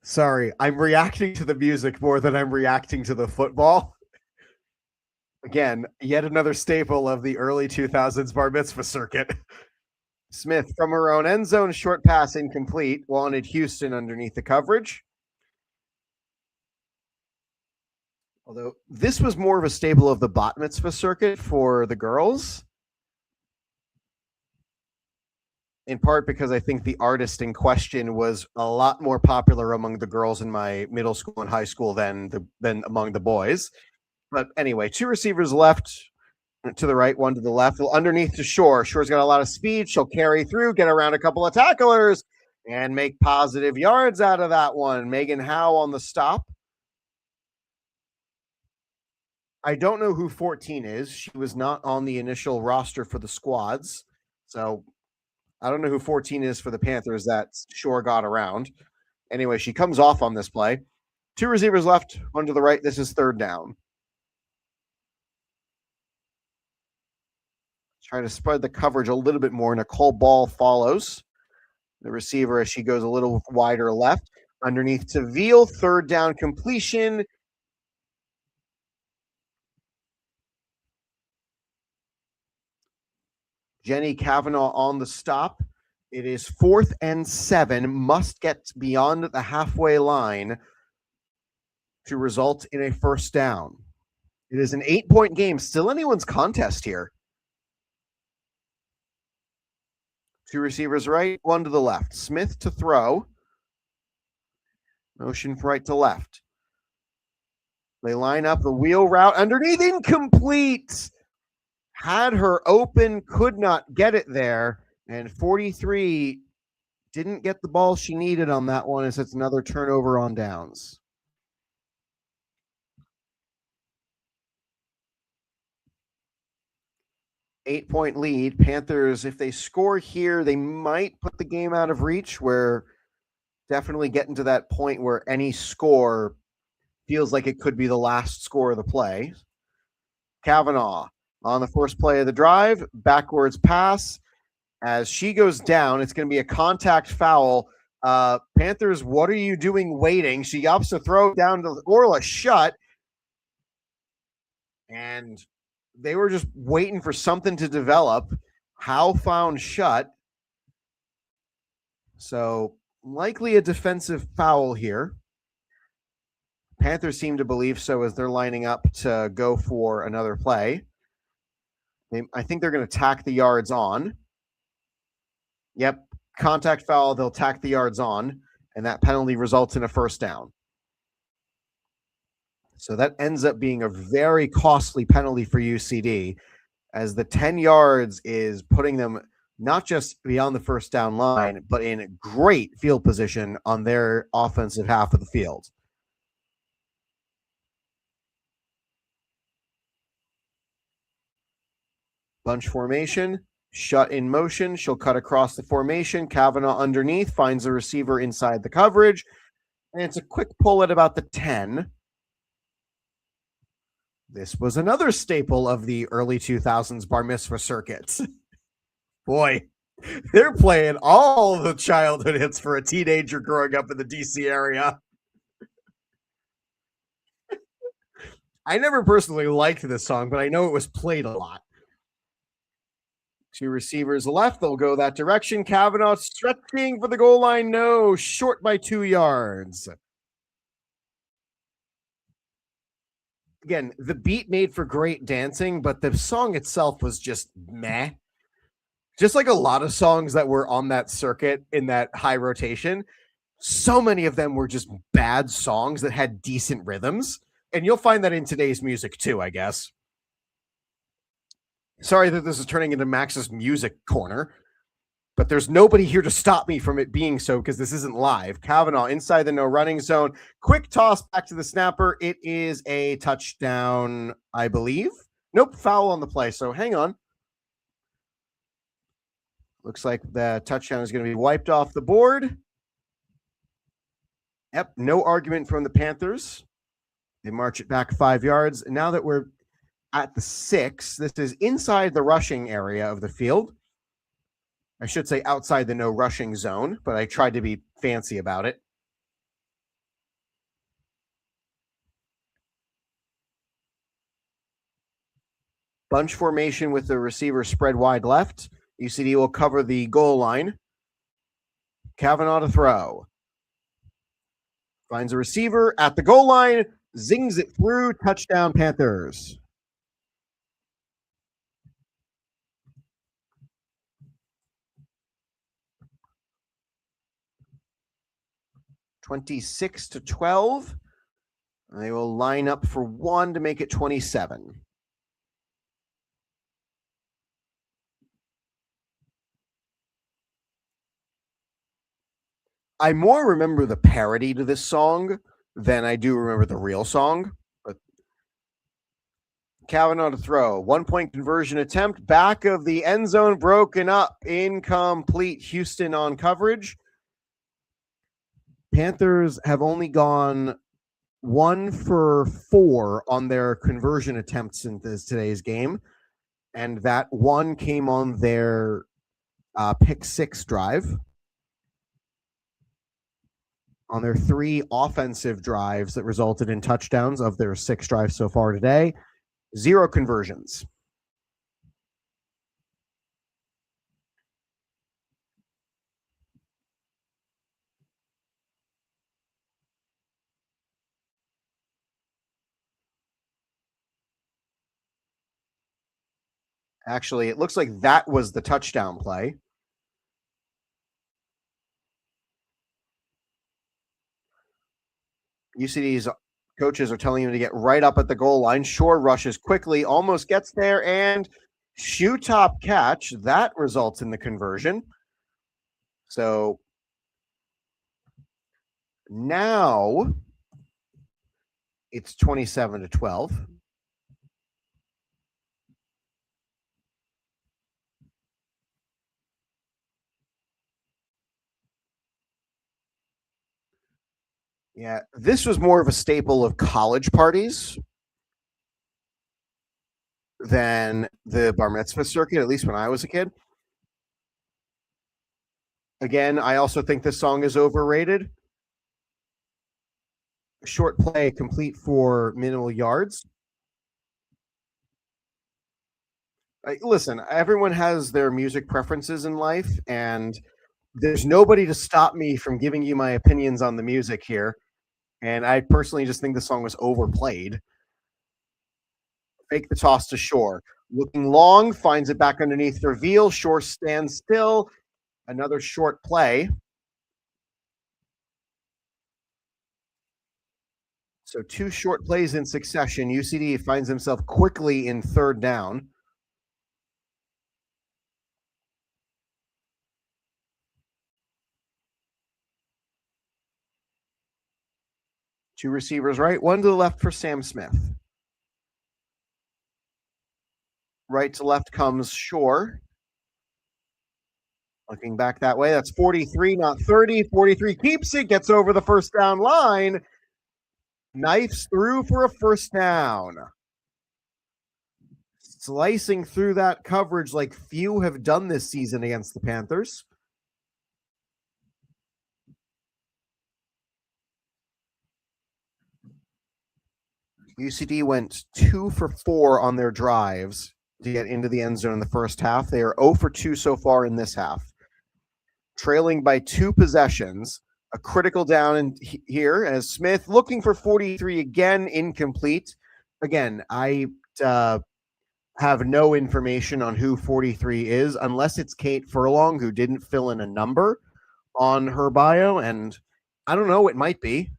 Sorry, I'm reacting to the music more than I'm reacting to the football. Again, yet another staple of the early 2000s bar mitzvah circuit. Smith from her own end zone, short pass incomplete, wanted Houston underneath the coverage. Although this was more of a staple of the bat mitzvah circuit for the girls. In part because I think the artist in question was a lot more popular among the girls in my middle school and high school than among the boys. But anyway, 2 receivers left to the right, 1 to the left. Underneath to Shore. Shore's got a lot of speed. She'll carry through, get around a couple of tacklers, and make positive yards out of that one. Megan Howe on the stop. I don't know who 14 is. She was not on the initial roster for the squads. So I don't know who 14 is for the Panthers that Shore got around. Anyway, she comes off on this play. 2 receivers left, 1 to the right. This is 3rd down. Try to spread the coverage a little bit more. Nicole Ball follows the receiver as she goes a little wider left. Underneath to Veal, 3rd down completion. Jenny Kavanaugh on the stop. It is 4th and 7. Must get beyond the halfway line to result in a 1st down. It is an 8-point game. Still anyone's contest here. 2 receivers right, 1 to the left. Smith to throw. Motion from right to left. They line up the wheel route underneath, incomplete. Had her open, could not get it there. And 43 didn't get the ball she needed on that one as it's another turnover on downs. Eight-point lead. Panthers, if they score here, they might put the game out of reach. We're definitely getting to that point where any score feels like it could be the last score of the play. Kavanaugh on the first play of the drive, backwards pass. As she goes down, it's going to be a contact foul. Panthers, what are you doing waiting? She opts to throw down to Orla Shutt. And they were just waiting for something to develop. Howe found Shutt. So likely a defensive foul here. Panthers seem to believe so as they're lining up to go for another play. I think they're going to tack the yards on. Yep, contact foul. They'll tack the yards on, and that penalty results in a 1st down. So that ends up being a very costly penalty for UCD, as the 10 yards is putting them not just beyond the 1st down line, but in great field position on their offensive half of the field. Bunch formation, Shutt in motion. She'll cut across the formation. Kavanaugh underneath, finds a receiver inside the coverage. And it's a quick pull at about the 10. This was another staple of the early 2000s bar mitzvah circuits. Boy, they're playing all the childhood hits for a teenager growing up in the DC area. I never personally liked this song, but I know it was played a lot. 2 receivers left. They'll go that direction. Kavanaugh stretching for the goal line. No, short by 2 yards. Again, the beat made for great dancing, but the song itself was just meh. Just like a lot of songs that were on that circuit in that high rotation, so many of them were just bad songs that had decent rhythms. And you'll find that in today's music too, I guess. Sorry that this is turning into Max's music corner, but there's nobody here to stop me from it being so because this isn't live. Kavanaugh inside the no running zone. Quick toss back to the snapper. It is a touchdown, I believe. Nope, foul on the play. So hang on. Looks like the touchdown is going to be wiped off the board. Yep, no argument from the Panthers. They march it back 5 yards. Now that we're at the 6, this is inside the rushing area of the field. I should say outside the no rushing zone, but I tried to be fancy about it. Bunch formation with the receiver spread wide left. UCD will cover the goal line. Kavanaugh to throw. Finds a receiver at the goal line. Zings it through. Touchdown, Panthers. (26-12). They will line up for 1 to make it 27. I more remember the parody to this song than I do remember the real song. But Kavanaugh to throw. 1-point conversion attempt. Back of the end zone broken up. Incomplete. Houston on coverage. Panthers have only gone 1 for 4 on their conversion attempts in today's game. And that one came on their pick 6 drive. On their 3 offensive drives that resulted in touchdowns of their 6 drives so far today, 0 conversions. Actually, it looks like that was the touchdown play. UCD's coaches are telling him to get right up at the goal line. Shore rushes quickly, almost gets there, and shoe top catch. That results in the conversion. So now it's 27-12. Yeah, this was more of a staple of college parties than the bar mitzvah circuit, at least when I was a kid. Again, I also think this song is overrated. Short play complete for minimal yards. Listen, everyone has their music preferences in life, and there's nobody to stop me from giving you my opinions on the music here. And I personally just think the song was overplayed. Fake the toss to Shore. Looking long, finds it back underneath Reveal. Shore stands still. Another short play. So 2 short plays in succession. UCD finds himself quickly in 3rd down. Two receivers right, 1 to the left for Sam Smith. Right to left comes Shore. Looking back that way, that's 43, not 30. 43 keeps it, gets over the first down line. Knifes through for a first down. Slicing through that coverage like few have done this season against the Panthers. UCD went 2 for 4 on their drives to get into the end zone in the first half. They are 0 for 2 so far in this half. Trailing by 2 possessions. A critical down in here as Smith looking for 43 again, incomplete. Again, I have no information on who 43 is, unless it's Kate Furlong, who didn't fill in a number on her bio. And I don't know, it might be.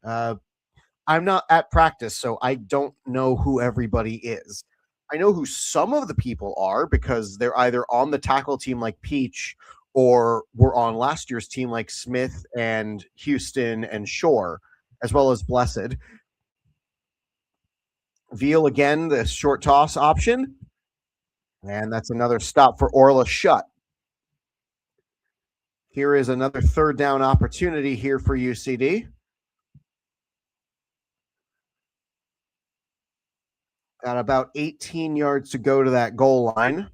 I'm not at practice, so I don't know who everybody is. I know who some of the people are because they're either on the tackle team like Peach or were on last year's team like Smith and Houston and Shore, as well as Blessed. Veal again, the short toss option. And that's another stop for Orla Shutt. Here is another third down opportunity here for UCD. Got about 18 yards to go to that goal line.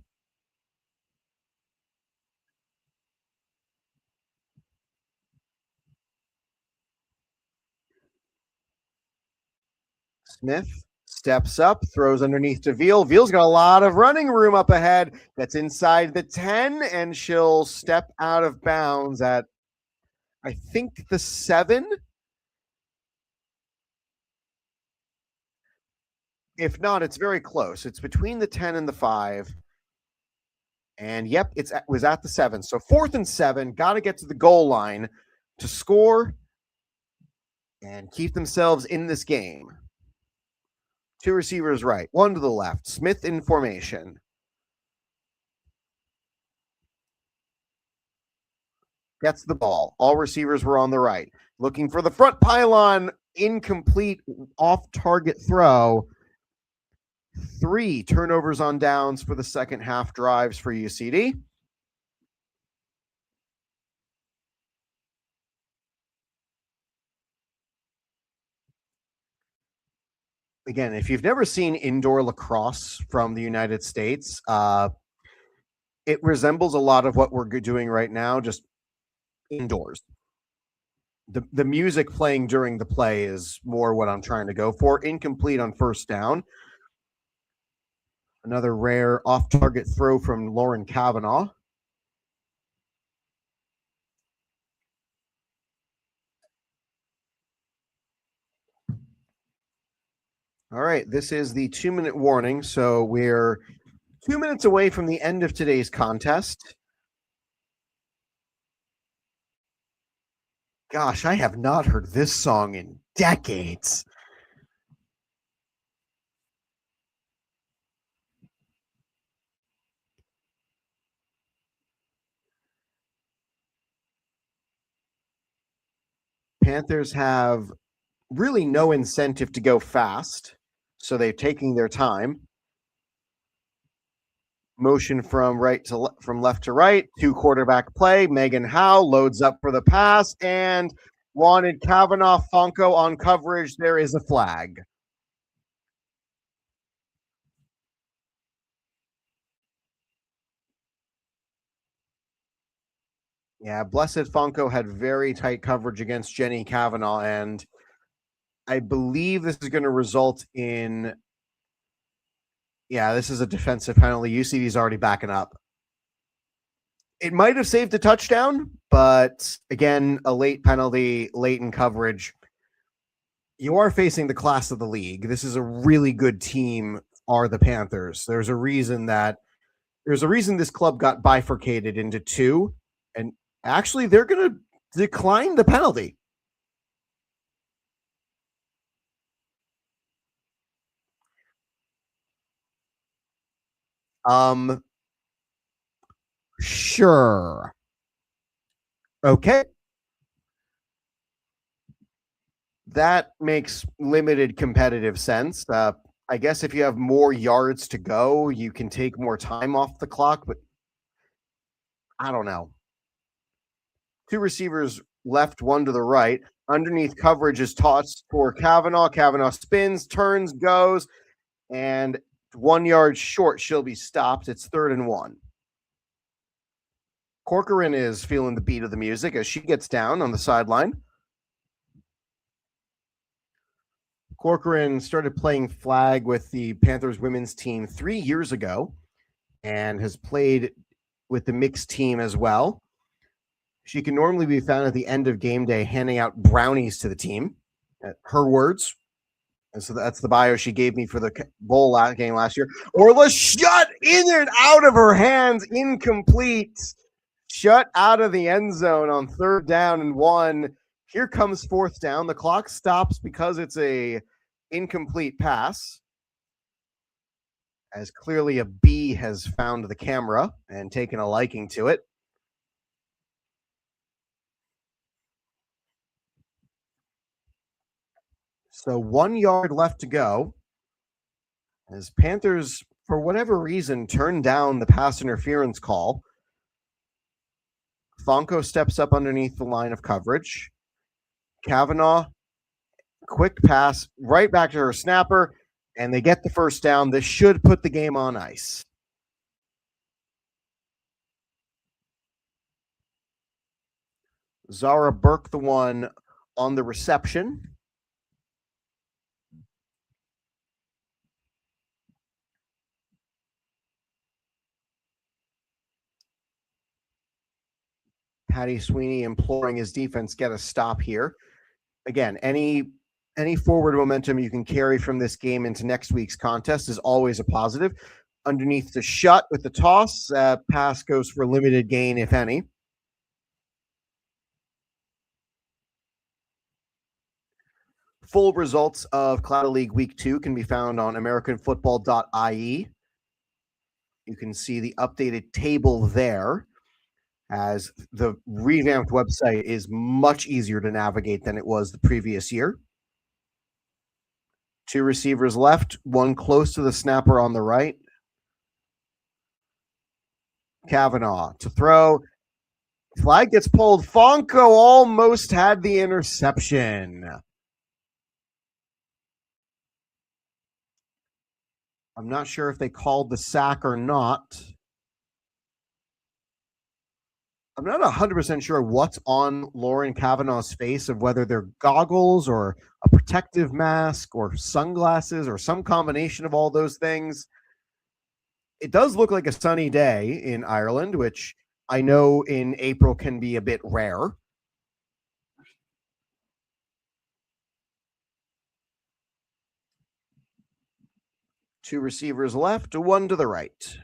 Smith steps up, throws underneath to Veal. Veal's got a lot of running room up ahead. That's inside the 10, and she'll step out of bounds at, I think, the 7. If not, it's very close. It's between the 10 and the 5. And yep, it was at the 7. So 4th and 7, got to get to the goal line to score and keep themselves in this game. 2 receivers right, 1 to the left. Smith in formation. Gets the ball. All receivers were on the right. Looking for the front pylon. Incomplete off-target throw. 3 turnovers on downs for the second half drives for UCD. Again, if you've never seen indoor lacrosse from the United States, it resembles a lot of what we're doing right now, just indoors. The music playing during the play is more what I'm trying to go for. Incomplete on first down. Another rare off-target throw from Lauren Kavanaugh. All right, this is the 2-minute warning, so we're 2 minutes away from the end of today's contest. Gosh, I have not heard this song in decades. Panthers have really no incentive to go fast, so they're taking their time. Motion from left to right, 2 quarterback play. Megan Howe loads up for the pass and wanted Kavanaugh Fonko on coverage. There is a flag. Yeah, Blessed Fonko had very tight coverage against Jenny Kavanaugh, and I believe this is going to result in, this is a defensive penalty. UCD's already backing up. It might have saved a touchdown, but again, a late penalty, late in coverage. You are facing the class of the league. This is a really good team, are the Panthers. There's a reason this club got bifurcated into 2, and actually they're going to decline the penalty. Sure. Okay. That makes limited competitive sense. I guess if you have more yards to go, you can take more time off the clock, but I don't know. 2 receivers left, 1 to the right. Underneath coverage is tossed for Kavanaugh. Kavanaugh spins, turns, goes, and 1 yard short. She'll be stopped. It's 3rd and 1. Corcoran is feeling the beat of the music as she gets down on the sideline. Corcoran started playing flag with the Panthers women's team 3 years ago and has played with the mixed team as well. She can normally be found at the end of game day handing out brownies to the team. Her words. And so that's the bio she gave me for the bowl game last year. Orla shut in and out of her hands. Incomplete. Shut out of the end zone on 3rd down and 1. Here comes 4th down. The clock stops because it's a incomplete pass. As clearly a bee has found the camera and taken a liking to it. So 1 yard left to go. As Panthers, for whatever reason, turned down the pass interference call. Fonko steps up underneath the line of coverage. Kavanaugh, quick pass right back to her snapper, and they get the first down. This should put the game on ice. Zara Burke, the one on the reception. Patty Sweeney imploring his defense, get a stop here. Again, any forward momentum you can carry from this game into next week's contest is always a positive. Underneath the shut with the toss, pass goes for limited gain, if any. Full results of Claddagh League Week 2 can be found on AmericanFootball.ie. You can see the updated table there, as the revamped website is much easier to navigate than it was the previous year. 2 receivers left, one close to the snapper on the right. Kavanaugh to throw. Flag gets pulled. Fonko almost had the interception. I'm not sure if they called the sack or not. I'm not 100% sure what's on Lauren Kavanaugh's face, of whether they're goggles or a protective mask or sunglasses or some combination of all those things. It does look like a sunny day in Ireland, which I know in April can be a bit rare. Two receivers left, one to the right.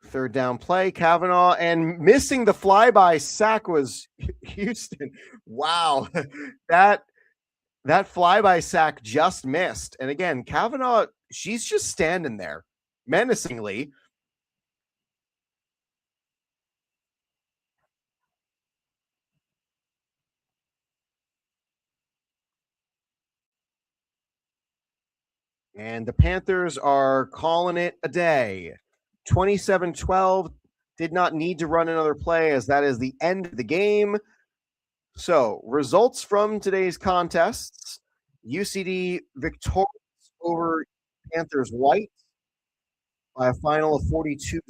Third down play, Kavanaugh, and missing the flyby sack was Houston. Wow. That flyby sack just missed. And again, Kavanaugh, she's just standing there menacingly. And the Panthers are calling it a day. 27-12, did not need to run another play, as that is the end of the game. So, results from today's contests: UCD victorious over Panthers White by a final of 42-6.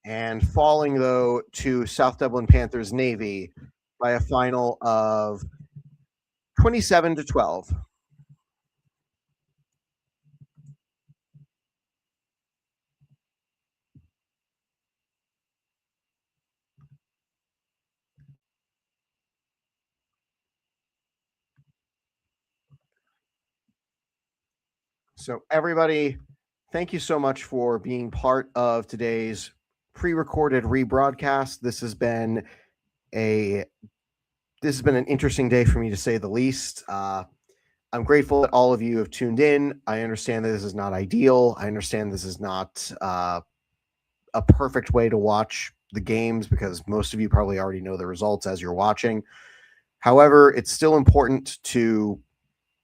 And falling, though, to South Dublin Panthers Navy by a final of 27-12. So, everybody, thank you so much for being part of today's pre-recorded rebroadcast. This has been an interesting day for me, to say the least. I'm grateful that all of you have tuned in. I understand that this is not ideal. I understand this is not a perfect way to watch the games, because most of you probably already know the results as you're watching. However, it's still important to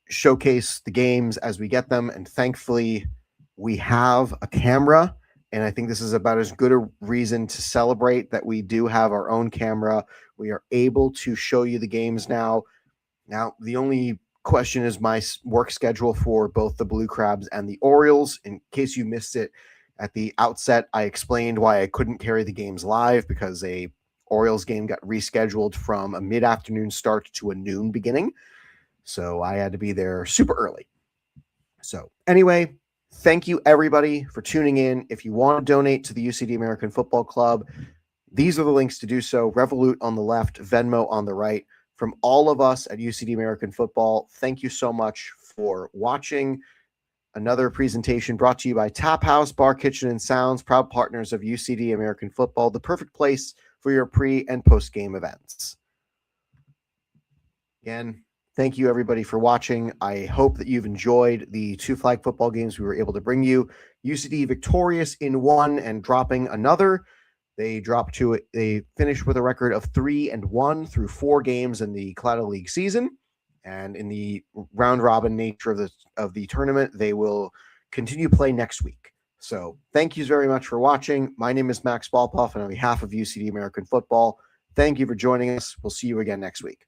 showcase the games as we get them, and thankfully we have a camera, and I think this is about as good a reason to celebrate that we do have our own camera. We are able to show you the games now. The only question is my work schedule for both the Blue Crabs and the Orioles. In case you missed it at the outset, I explained why I couldn't carry the games live, because a Orioles game got rescheduled from a mid-afternoon start to a noon beginning. So I had to be there super early. So anyway, thank you everybody for tuning in. If you want to donate to the UCD American Football Club, these are the links to do so. Revolut on the left, Venmo on the right. From all of us at UCD American Football, thank you so much for watching. Another presentation brought to you by Tap House Bar, Kitchen, and Sounds, proud partners of UCD American Football, the perfect place for your pre- and post-game events. Again, thank you everybody for watching. I hope that you've enjoyed the 2 flag football games we were able to bring you. UCD victorious in one and dropping another. They finished with a record of 3-1 through 4 games in the Claddagh League season. And in the round robin nature of the tournament, they will continue play next week. So thank you very much for watching. My name is Max Wolpoff, and on behalf of UCD American Football, thank you for joining us. We'll see you again next week.